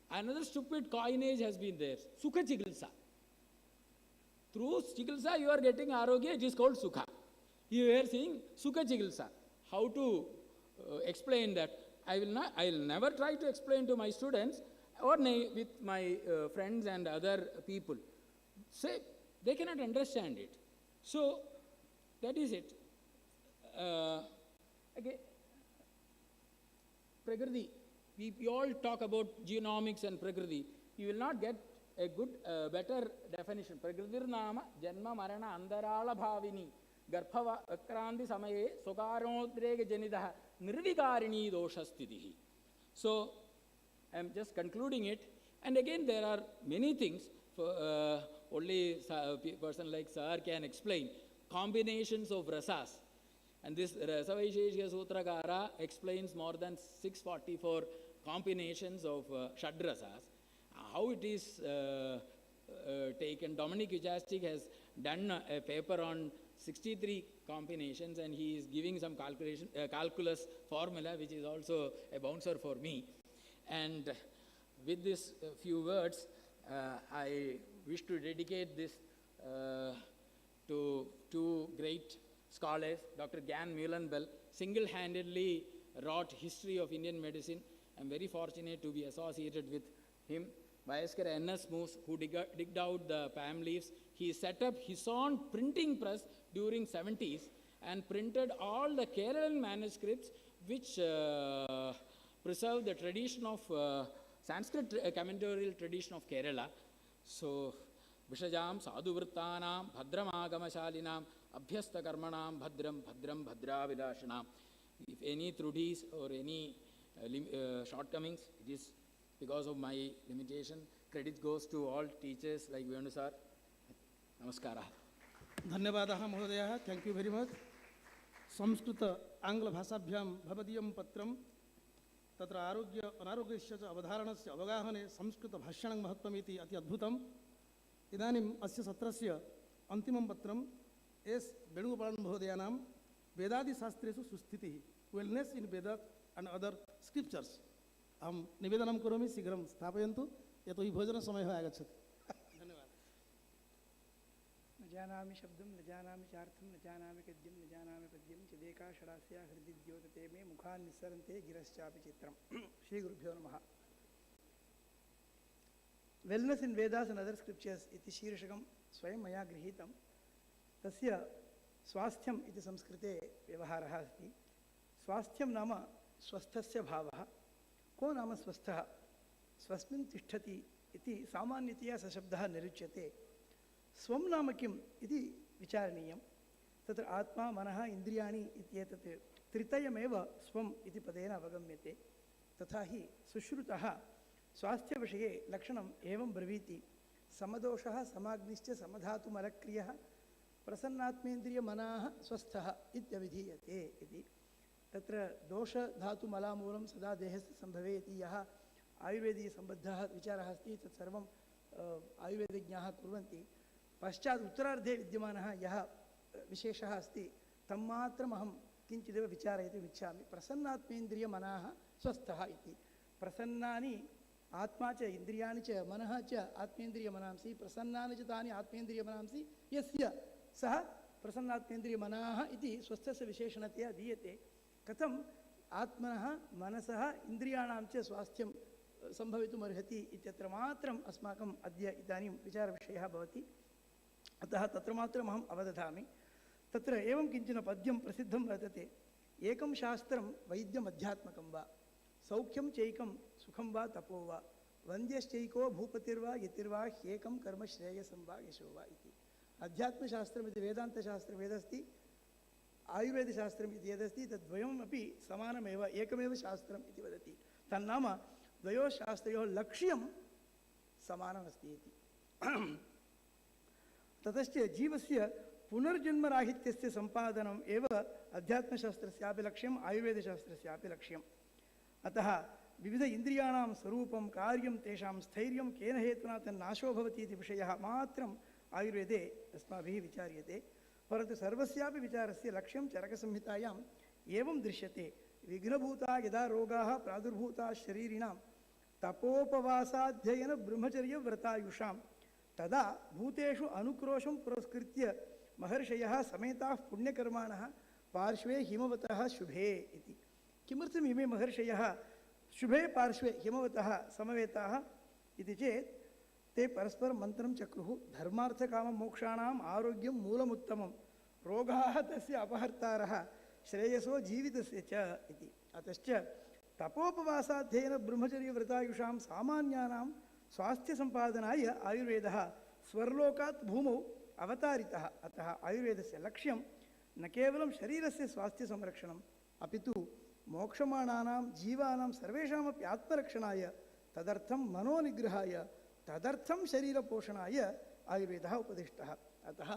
another stupid coinage has been there. Sukha Chikitsa. Through Chikitsa, you are getting Arogya, it is called Sukha. You are saying Sukha Chikitsa. How to explain that? I will never try to explain to my students or with my friends and other people. Say, they cannot understand it. So, that is it. Again, Prakriti. We all talk about genomics and Prakriti. You will not get a good, better definition. Prakritirnama janma marana andarala bhavini garphava akranti samaye sokaronodrega janitaha nirvikarini doshastitihi. So I am just concluding it. And again, there are many things. For, only a person like Sir can explain combinations of rasas. And this Rasavaisheshika Sutrakara explains more than 644 combinations of Shadrasas. How it is taken, Dominic Uchastic has done a paper on 63 combinations, and he is giving some calculus formula, which is also a bouncer for me. And with this few words, I wish to dedicate this to two great scholars. Dr. Gyan Muhlenbell single-handedly wrote history of Indian medicine. I'm very fortunate to be associated with him. Vayaskara N.S. Moose, who digged out the palm leaves, he set up his own printing press during 70s and printed all the Kerala manuscripts which preserve the tradition of Sanskrit commentatorial tradition of Kerala. So, Vishajam Sadhuvrittanam Bhadram Agamasalinam Abhyasta Karmanam Bhadram Bhadram Bhadra Vilashanam. If any trudis or any shortcomings, it is because of my limitation. Credit goes to all teachers like Venu sir. Namaskara. धन्यवादः महोदयः. Thank you very much. Sanskrit आंग्ल भाषाभ्यां भवदीयं पत्रं तत्र आरोग्य अनारोग्यस्य च अवधारणस्य अवगाहने संस्कृतभाषणं महत्त्वमिति अति अद्भुतम्. इदानीम् अस्य सत्रस्य अन्तिमं पत्रं एस् वेणुगोपालन् महोदयानां वेदादिशास्त्रेषु सुस्थितिः, wellness in Veda and other scriptures. अहं निवेदनं करोमि शीघ्रं स्थापयन्तु, यतोहि भोजनसमयः आगच्छति. धन्यवादः. न जानामि शब्दं न जानामि चार्थं न जानामि गद्यं न जानामि पद्यं चदेका षडास्या हृदि द्योतते मे मुखान् निस्सरन्ते गिरश्चापि चित्रं. श्रीगुरुभ्यो नमः. Wellness in Vedas and other scriptures इति शीर्षकं स्वयं मया गृहीतं. तस्य स्वास्थ्यम् इति संस्कृते व्यवहारः अस्ति. स्वास्थ्यं नाम स्वस्थस्य भावः. को नाम स्वस्थः? स्वस्मिन् तिष्ठति इति सामान्यतया सशब्दः निरुच्यते. स्वं नाम किम् इति विचारणीयं. तत्र आत्मा मनः इन्द्रियाणि इत्येतत् त्रितयमेव स्वम् इति पदेन अवगम्यते. तथा हि सुश्रुतः स्वास्थ्यविषये लक्षणम् एवं ब्रवीति. समदोषः समाग्निश्च समधातुमलक्रियः प्रसन्नात्मेन्द्रियमनाः स्वस्थः इत्यभिधीयते इति. तत्र दोषधातुमलामूलं सदा देहस्य सम्भवे इति यः आयुर्वेदीयसम्बद्धः विचारः अस्ति तत्सर्वं आयुर्वेदज्ञाः कुर्वन्ति. पश्चात् उत्तरार्धे विद्यमानः यः विशेषः अस्ति तं मात्रमहं किञ्चिदेव विचारयितुम् इच्छामि. प्रसन्नात्मेन्द्रियमनाः स्वस्थः इति. प्रसन्नानि आत्मा च इन्द्रियाणि च मनः च आत्मेन्द्रियमनांसि. प्रसन्नानि च तानि आत्मेन्द्रियमनांसि यस्य सः प्रसन्नात्मेन्द्रियमनाः इति स्वस्थस्य विशेषणतया दीयते. कथम् आत्मनः मनसः इन्द्रियाणां च स्वास्थ्यं सम्भवितुमर्हति इत्यत्र मात्रम् अस्माकम् अद्य इदानीं विचारविषयः भवति. अतः तत्र मात्रमहम् अवदधामि. तत्र एवं किञ्चन पद्यं प्रसिद्धं वर्तते. एकं शास्त्रं वैद्यमध्यात्मकं वा, सौख्यं चैकं सुखं वा तपो वा, वन्द्यश्चैको भूपतिर्वा यतिर्वा ह्येकं कर्म श्रेयसं वा यशो वा इति. अध्यात्मशास्त्रमिति वेदान्तशास्त्रं यदस्ति, आयुर्वेदशास्त्रम् इति यदस्ति, तद्वयमपि समानमेव एकमेव शास्त्रम् इति वदति. तन्नाम द्वयोः शास्त्रयोः लक्ष्यं समानमस्ति इति. ततश्च जीवस्य पुनर्जन्मराहित्यस्य सम्पादनम् एव अध्यात्मशास्त्रस्यापि लक्ष्यम्, आयुर्वेदशास्त्रस्यापि लक्ष्यम्. अतः विविध इन्द्रियाणां स्वरूपं कार्यं तेषां स्थैर्यं केन हेतुना तन्नाशो भवति इति विषयः मात्रम् आयुर्वेदे अस्माभिः विचार्यते. परन्तु सर्वस्यापि विचारस्य लक्ष्यं चरकसंहितायाम् एवं दृश्यते. विघ्नभूता यदा रोगाः प्रादुर्भूताः शरीरिणां तपोपवासाध्ययन ब्रह्मचर्यव्रतायुषां तदा भूतेषु अनुक्रोशं पुरस्कृत्य महर्षयः समेताः पुण्यकर्माणः पार्श्वे हिमवतः शुभे इति. किमर्थम् इमे महर्षयः शुभे पार्श्वे हिमवतः समवेताः इति चेत् ते परस्परं मन्त्रं चक्रुः. धर्मार्थकाममोक्षाणाम् आरोग्यं मूलमुत्तमं, रोगाः तस्य अपहर्तारः, श्रेयसो जीवितस्य च इति. अतश्च तपोपवासाध्ययन ब्रह्मचर्यव्रतायुषां सामान्यानां स्वास्थ्यसम्पादनाय आयुर्वेदः स्वर्लोकात् भूमौ अवतारितः। अतः आयुर्वेदस्य लक्ष्यं न केवलं शरीरस्य स्वास्थ्यसंरक्षणम् अपि तु मोक्षमाणानां जीवानां सर्वेषामपि आत्मरक्षणाय, तदर्थं मनोनिग्रहाय, तदर्थं शरीरपोषणाय आयुर्वेदः उपदिष्टः। अतः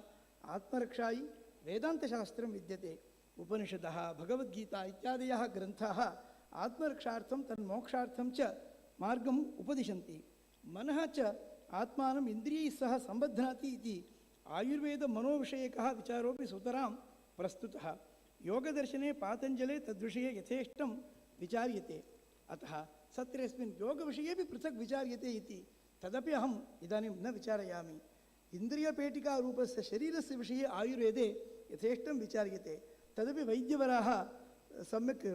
आत्मरक्षायै वेदान्तशास्त्रं विद्यते। उपनिषदः, भगवद्गीता इत्यादयः ग्रन्थाः आत्मरक्षार्थं तन्मोक्षार्थं च मार्गम् उपदिशन्ति। मनः च आत्मानम् इन्द्रियैः सह सम्बध्नाति इति आयुर्वेदमनोविषयकः विचारोऽपि सुतरां प्रस्तुतः। योगदर्शने पातञ्जले तद्विषये यथेष्टं विचार्यते। अतः सत्रेऽस्मिन् योगविषयेपि पृथक् विचार्यते इति तदपि अहम् इदानीं न विचारयामि। इन्द्रियपेटिकारूपस्य शरीरस्य विषये आयुर्वेदे यथेष्टं विचार्यते, तदपि वैद्यवराः सम्यक्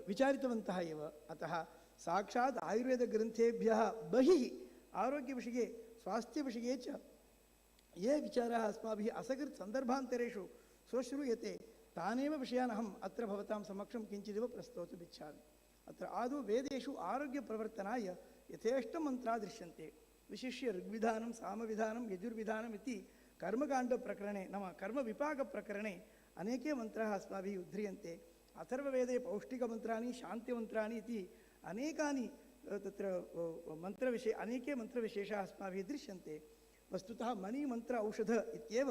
विचारितवन्तः एव। अतः साक्षात् आयुर्वेदग्रन्थेभ्यः बहिः आरोग्यविषये, स्वास्थ्यविषये च ये विचाराः अस्माभिः असकृत् सन्दर्भान्तरेषु स्वश्रूयते, तानेव विषयान् अहम् अत्र भवतां समक्षं किञ्चिदिव प्रस्तोतुमिच्छामि। अत्र आदौ वेदेषु आरोग्यप्रवर्तनाय यथेष्टं मन्त्राः दृश्यन्ते। विशिष्य ऋग्विधानं, सामविधानं, यजुर्विधानम् इति कर्मकाण्डप्रकरणे, नाम कर्मविपाकप्रकरणे अनेके मन्त्राः अस्माभिः उद्ध्रियन्ते। अथर्ववेदे पौष्टिकमन्त्राणि, शान्तिमन्त्राणि इति अनेकानि तत्र अनेके मन्त्रविशेषाः अस्माभिः दृश्यन्ते। वस्तुतः मणिमन्त्र औषध इत्येव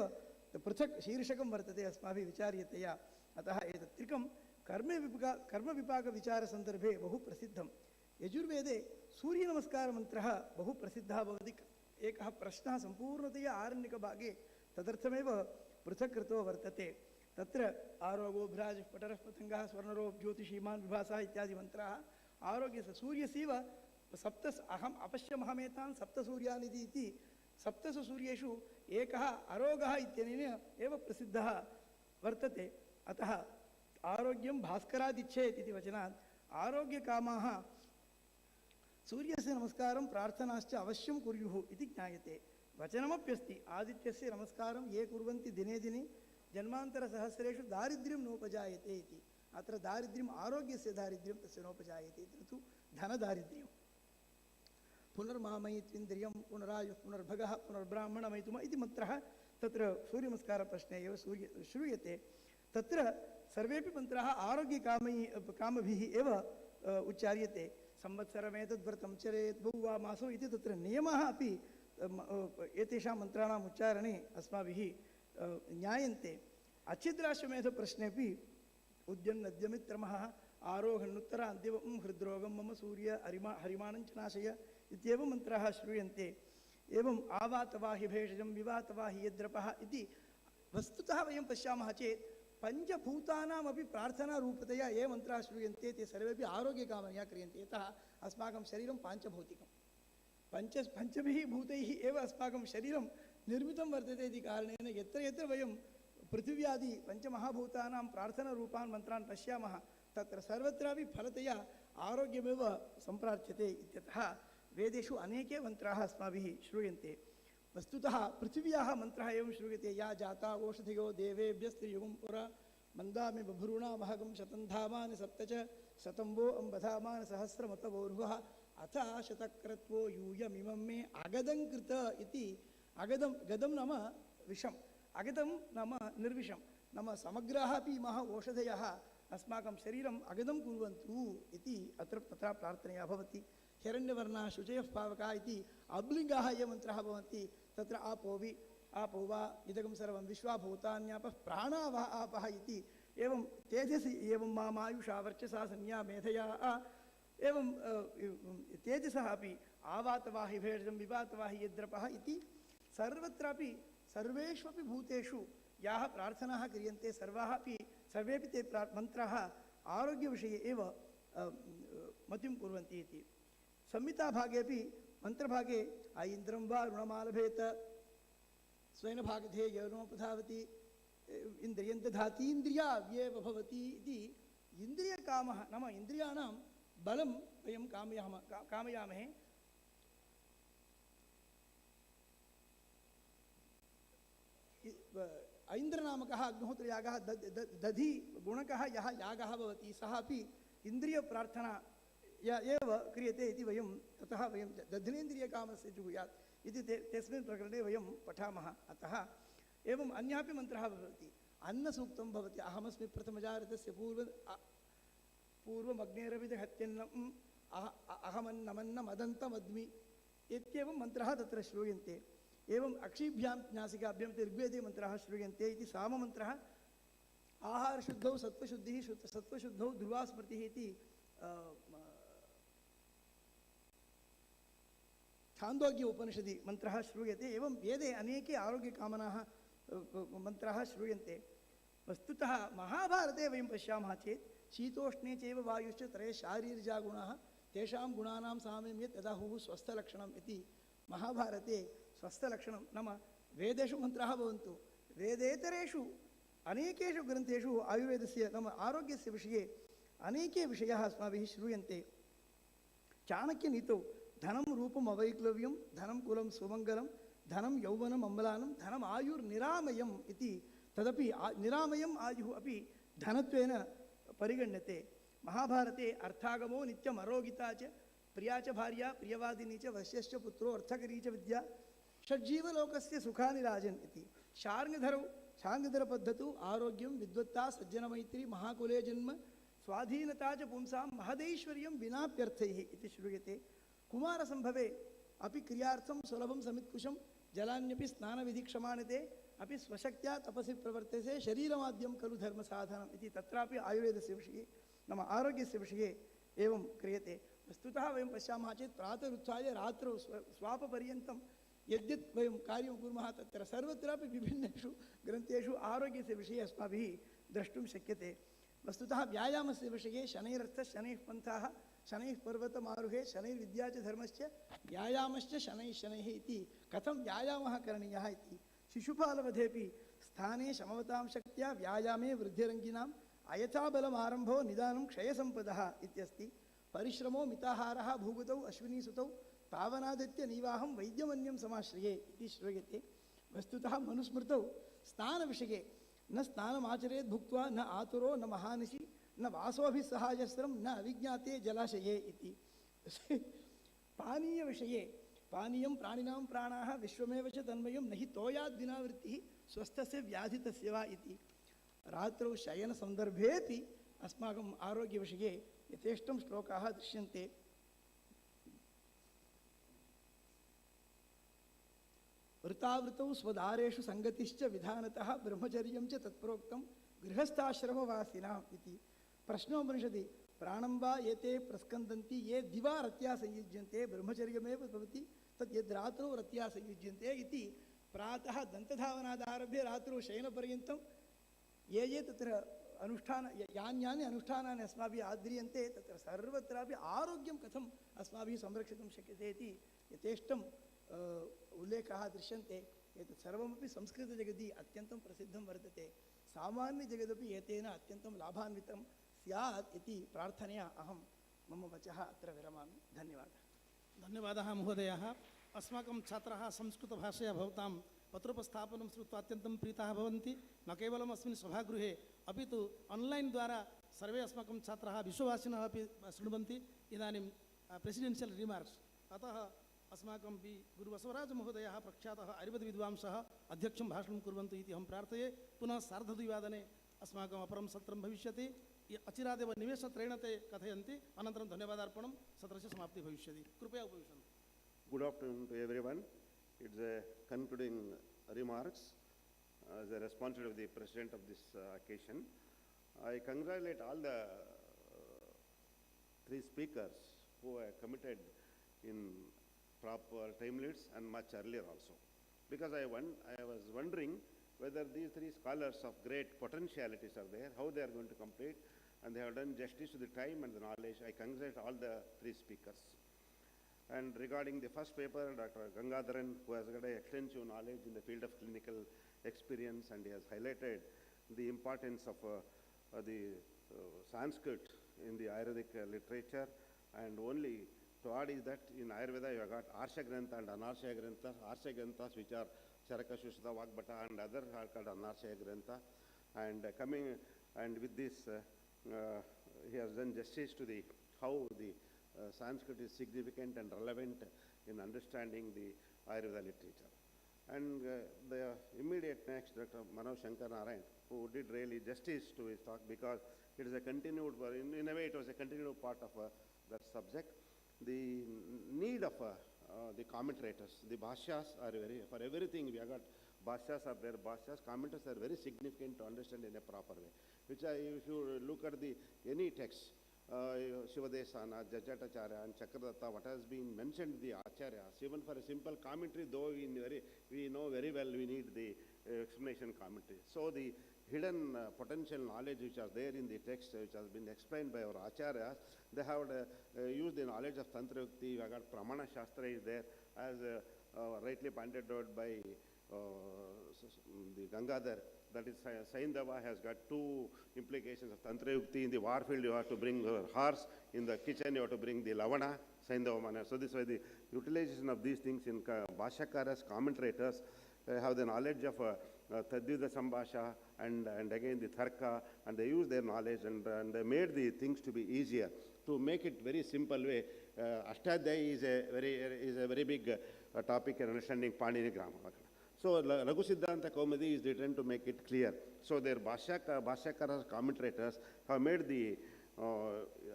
पृथक् शीर्षकं वर्तते अस्माभिः विचार्यतया। अतः एतत् त्रिकं कर्मविपाकविचारसन्दर्भे बहु प्रसिद्धं। यजुर्वेदे सूर्यनमस्कारमन्त्रः बहु प्रसिद्धः भवति। एकः प्रश्नः सम्पूर्णतया आरण्यकभागे तदर्थमेव पृथक् कृतो वर्तते। तत्र आरोगो भ्राजः पटरः पतङ्गः स्वर्णरो ज्योतिषीमान् विभासः इत्यादि मन्त्राः आरोग्यस्य सूर्यस्यैव अहम् अपश्यमहमेतान् सप्तसूर्यान् इति सप्तसु सूर्येषु एकः अरोगः इत्यनेन एव प्रसिद्धः वर्तते। अतः आरोग्यं भास्करादिच्छेत् इति वचनात् आरोग्यकामाः सूर्यस्य नमस्कारं प्रार्थनाश्च अवश्यं कुर्युः इति ज्ञायते। वचनमप्यस्ति आदित्यस्य नमस्कारं ये कुर्वन्ति दिने दिने जन्मान्तरसहस्रेषु दारिद्र्यं नोपजायते इति। अत्र दारिद्र्यम् आरोग्यस्य दारिद्र्यं तस्य नोपजायते, इति तु धनदारिद्र्यं। पुनर्मामयित्विन्द्रियं पुनरायुः पुनर्भगः पुनर्ब्राह्मणमयितुम इति मन्त्रः तत्र सूर्यनमस्कारप्रश्ने एव श्रूयते। तत्र सर्वेपि मन्त्राः आरोग्यकामभिः एव उच्चार्यते। संवत्सरमेतद्व्रतं चरेत् बहुवा मासो इति तत्र नियमाः अपि एतेषां मन्त्राणाम् उच्चारणे अस्माभिः ज्ञायन्ते। अच्छिद्राश्वमेधप्रश्नेपि उद्यन्नद्यमित्रमः आरोहन्नुत्तरान्तिमं हृद्रोगं मम सूर्य हरिमाणञ्च नाशय इत्येवं मन्त्राः श्रूयन्ते। एवम् आवातवाहि भेषजं विवातवाहि यद्रपः इति वस्तुतः वयं पश्यामः चेत् पञ्चभूतानामपि प्रार्थनारूपतया ये मन्त्राः श्रूयन्ते ते सर्वेपि आरोग्यकामनया क्रियन्ते। यतः अस्माकं शरीरं पाञ्चभौतिकं, पञ्चभिः भूतैः एव अस्माकं शरीरं निर्मितं वर्तते इति कारणेन यत्र यत्र वयं पृथिव्यादि पञ्चमहाभूतानां प्रार्थनारूपान् मन्त्रान् पश्यामः तत्र सर्वत्रापि फलतया आरोग्यमेव सम्प्रार्थ्यते इत्यतः वेदेषु अनेके मन्त्राः अस्माभिः श्रूयन्ते। वस्तुतः पृथिव्याः मन्त्रः एवं श्रूयते, या जाता ओषधियो देवेभ्यस्त्रियुगं पुरा मन्दामि बभ्रूणामहगं शतं धामानि सप्त च शतम्बो अम्बधामानि सहस्रमतवोर्वः अथ शतक्रत्वो यूयमिमं मे अगदं कृत इति। गदं नाम विषम्, अगदं नाम निर्विषं, नाम समग्राः अपि इमाः ओषधयः अस्माकं शरीरम् अगदं कुर्वन्तु इति अत्र तथा प्रार्थनया भवति। हिरण्यवर्णाः शुचयः पावकाः इति अब्लिङ्गाः ये मन्त्राः भवन्ति तत्र आपो वा इदगं सर्वं विश्वा भूतान्यापः प्राणा वा आपः इति। एवं तेजसि एवं मामायुषा वर्चसा संज्ञा मेधया एवं तेजसः अपि आवातवाहि भेषजं विवातवाहि यद्रपः इति सर्वत्रापि सर्वेष्वपि भूतेषु याः प्रार्थनाः क्रियन्ते सर्वेपि ते मन्त्राः आरोग्यविषये एव मतिं कुर्वन्ति इति। संहिताभागेपि मन्त्रभागे ऐन्द्रं वा ऋणमालभेत स्वयनभागधेय नोपधावति इन्द्रियं दधाति इन्द्रियाव्येव भवति इति। इन्द्रियकामः नाम इन्द्रियाणां बलं वयं कामयामहे। ऐन्द्रनामकः अग्निहोत्रयागः दधि गुणकः यः यागः भवति सः अपि इन्द्रियप्रार्थना एव क्रियते इति वयं ततः वयं दध्नेन्द्रियकामस्य जुहुयात् इति तस्मिन् प्रकरणे वयं पठामः। अतः एवम् अन्यापि मन्त्रः भवति। अन्नसूक्तं भवति, अहमस्मि प्रथमजातस्य पूर्वमग्नेरभिदहत्यन्नम् अहमन्नमन्नमदन्तमद्मि इत्येवं मन्त्रः तत्र श्रूयन्ते। एवम् अक्षिभ्यां नासिकाभ्यां ऋग्वेदे मन्त्राः श्रूयन्ते इति साममन्त्रः। आहारशुद्धौ सत्त्वशुद्धिः सत्त्वशुद्धौ ध्रुवा स्मृतिः इति छान्दोग्य उपनिषदि मन्त्रः श्रूयते। एवं वेदे अनेके आरोग्यकामनाः मन्त्राः श्रूयन्ते। वस्तुतः महाभारते वयं पश्यामः चेत् शीतोष्णे चैव वायुश्च त्रयः शारीरजा गुणाः तेषां गुणानां साम्यं यत् तदाहुः स्वस्थलक्षणम् इति महाभारते स्वस्थलक्षणं नाम वेदेषु मन्त्राः भवन्तु, वेदेतरेषु अनेकेषु ग्रन्थेषु आयुर्वेदस्य नाम आरोग्यस्य विषये अनेके विषयाः अस्माभिः श्रूयन्ते। चाणक्यनीतौ धनं रूपम् अवैक्लव्यं धनं कुलं सुमङ्गलं धनं यौवनम् अम्लानं धनम् आयुर्निरामयम् इति तदपि निरामयम् आयुः अपि धनत्वेन परिगण्यते। महाभारते अर्थागमो नित्यम् अरोगिता च प्रिया च भार्या प्रियवादिनी च वश्यश्च पुत्रो अर्थकरी च विद्या षड्जीवलोकस्य सुखानि राजन् इति। शार्ङ्गधरपद्धतौ आरोग्यं विद्वत्ता सज्जनमैत्री महाकुले जन्म स्वाधीनता च पुंसां महदैश्वर्यं विनाप्यर्थैः इति श्रूयते। कुमारसम्भवे अपि क्रियार्थं सुलभं समित्कुशं जलान्यपि स्नानविधिक्षमाणते अपि स्वशक्त्या तपसि प्रवर्तते शरीरमाद्यं खलु धर्मसाधनम् इति तत्रापि आयुर्वेदस्य विषये नाम आरोग्यस्य विषये एवं क्रियते। वस्तुतः वयं पश्यामः चेत् प्रातरुत्थाय रात्रौ स्वापपर्यन्तं यद्यत् वयं कार्यं कुर्मः तत्र सर्वत्रापि विभिन्नेषु ग्रन्थेषु आरोग्यस्य विषये अस्माभिः द्रष्टुं शक्यते। वस्तुतः व्यायामस्य विषये शनैरर्थः शनैः पन्थाः शनैः पर्वतमारुहे शनैर्विद्या च धर्मश्च व्यायामश्च शनैः शनैः इति कथं व्यायामः करणीयः इति। शिशुपालवधेपि स्थाने शमवतां शक्त्या व्यायामे वृद्धिरङ्गिनाम् अयथाबलमारम्भो निदानं क्षयसम्पदः इत्यस्ति। परिश्रमो मिताहारः भूगतौ अश्विनीसुतौ पावनादित्य नीवाहं वैद्यमन्यं समाश्रये इति श्रूयते। वस्तुतः मनुस्मृतौ स्नानविषये न स्नानमाचरेत् भुक्त्वा न आतुरो न महानिशि न वासोभिस्सहायस्रं न अविज्ञाते जलाशये इति। पानीयविषये पानीयं प्राणिनां प्राणाः विश्वमेव च तन्मयं न हि तोयाद्विना वृत्तिः स्वस्थस्य व्याधितस्य वा इति। रात्रौ शयनसन्दर्भेऽपि अस्माकम् आरोग्यविषये यथेष्टं श्लोकाः दृश्यन्ते। वृतावृतौ स्वदारेषु सङ्गतिश्च विधानतः ब्रह्मचर्यं च तत्प्रोक्तं गृहस्थाश्रमवासिनाम् इति। प्रश्नोपनिषदि प्राणं वा एते प्रस्कन्दन्ति ये दिवा रत्या संयुज्यन्ते ब्रह्मचर्यमेव भवति तत् यद् रात्रौ रत्या संयुज्यन्ते इति। प्रातः दन्तधावनादारभ्य रात्रौ शयनपर्यन्तं ये तत्र यान्यानि अनुष्ठानानि अस्माभिः आद्रियन्ते तत्र सर्वत्रापि आरोग्यं कथम् अस्माभिः संरक्षितुं शक्यते इति यथेष्टं उल्लेखाः दृश्यन्ते। एतत् सर्वमपि संस्कृतजगति अत्यन्तं प्रसिद्धं वर्तते। सामान्यजगदपि एतेन अत्यन्तं लाभान्वितं स्यात् इति प्रार्थनया अहं मम वचः अत्र विरमामि। धन्यवादः। धन्यवादः महोदयः। अस्माकं छात्राः संस्कृतभाषया भवतां पत्रोपस्थापनं श्रुत्वा अत्यन्तं प्रीताः भवन्ति। न केवलम् अस्मिन् सभागृहे अपि तु आन्लैन् द्वारा सर्वे अस्माकं छात्राः विश्ववासिनः अपि शृण्वन्ति इदानीं प्रेसिडेन्शियल् रिमार्क्स्। अतः अस्माकं बि गुरुबसवराजमहोदयः प्रख्यातः आयुर्वेदविद्वांसः अध्यक्षं भाषणं कुर्वन्तु इति अहं प्रार्थये। पुनः 2:30 अस्माकम् अपरं सत्रं भविष्यति। अचिरादेव निमेषत्रयेण ते कथयन्ति, अनन्तरं धन्यवादार्पणं सत्रस्य समाप्तिः भविष्यति। कृपया उपविशन्तु। Good afternoon to everyone. It's a concluding remarks as a responsibility of the President of this occasion. I congratulate all the three speakers who are committed in proper time limits and much earlier also. Because I was wondering whether these three scholars of great potentialities are there, how they are going to complete, and they have done justice to the time and the knowledge. I congratulate all the three speakers. And regarding the first paper, Dr. Gangadharan, who has got extensive knowledge in the field of clinical experience, and he has highlighted the importance of the Sanskrit in the Ayurvedic literature. And only to add is that in Ayurveda you have got Arsha Grantha and Anarsha Grantha. Arsha Granthas which are Charaka, Shushta, Vagbata and other are called Anarsha Grantha. And with this he has done justice to the how the Sanskrit is significant and relevant in understanding the Ayurveda literature. And the immediate next, Dr. Manoj Shankar Narayan, who did really justice to his talk, because it is a continued, in a way it was a continued part of that subject. The need of the commentators, the bhashyas are very, for everything we have got, bhashyas are there, commentators are very significant to understand in a proper way. Which if you look at any text, Shivadesana, Jajatacharya and Chakradatta, what has been mentioned, the Acharyas, even for a simple commentary, though we know very well we need the explanation commentary. So the hidden potential knowledge which are there in the text, which has been explained by our Acharyas, they have used the knowledge of Tantra Yukti. We have got Pramana Shastra is there, as rightly pointed out by the Gangadhar, that is Saindava has got two implications of Tantra Yukti. In the warfield you have to bring horse, in the kitchen you have to bring the Lavana, Saindava Mana. So this way the utilization of these things in Bhashakaras, commentators have the knowledge of Tadvida Sambhasha and again the Tharka, and they use their knowledge and they made the things to be easier. To make it very simple way, Ashtadhyayi is a very big topic in understanding Panini Grammar. So Raghu Siddhanta Kaumudi is written to make it clear. So their Bhashyakaras, commentators have made the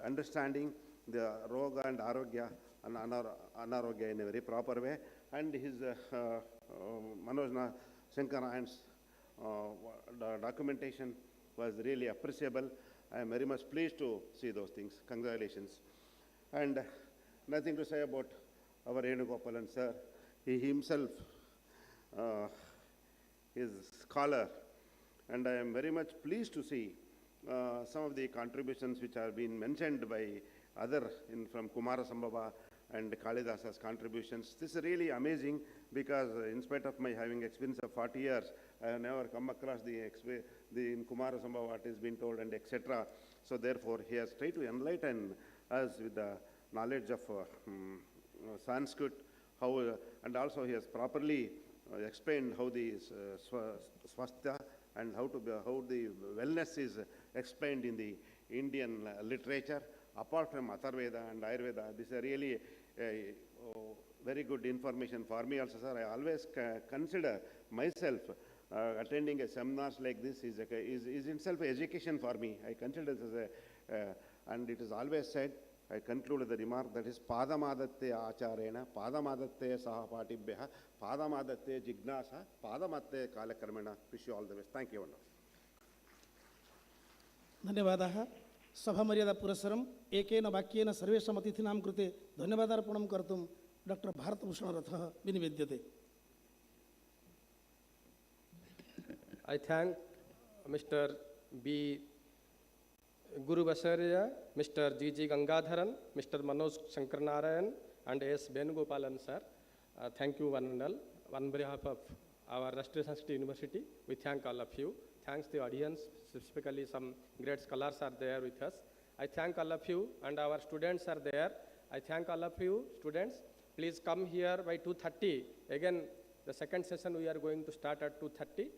understanding the Roga and Arogya and Anarogya in a very proper way. And his Manoj Shankar Narayan's documentation was really appreciable. I am very much pleased to see those things. Congratulations. And nothing to say about our Venugopalan sir. He himself is a scholar, and I am very much pleased to see some of the contributions which have been mentioned by from Kumara Sambhava and Kalidasa's contributions. This is really amazing, because in spite of my having experience of 40 years, I have never come across in Kumara Sambhava what is being told and etc. So therefore, he has tried to enlighten us with the knowledge of Sanskrit, and also he has properly explained how the swasthya and how the wellness is explained in the Indian literature. Apart from Atharveda and Ayurveda, this is really very good information for me also, sir. I always consider myself attending a seminars like this is itself education for me. I consider this as and it is always said, I conclude the remark that is Padamadatte Acharena, Padamadatte Sahapatibhya, Padamadatte Jignasa, Padamatte Kalakarmena. Wish you all the best. Thank you. धन्यवादाः. सभामर्यादा पुरस्सरम् एकेन वाक्येन सर्वेषाम् अतिथीनां कृते धन्यवादार्पणं कर्तुं doctor भारतभूषणरथः विनिवेद्यते. I thank Mr. B. Guru Vasarya, Mr. G.G. Gangadharan, Mr. Manoj Shankar Narayan, and S. Venugopalan, sir. Thank you, one and all. On behalf of our Rashtriya Sanskrit University, we thank all of you. Thanks the audience, specifically some great scholars are there with us. I thank all of you, and our students are there. I thank all of you, students. Please come here by 2:30. Again, the second session we are going to start at 2:30.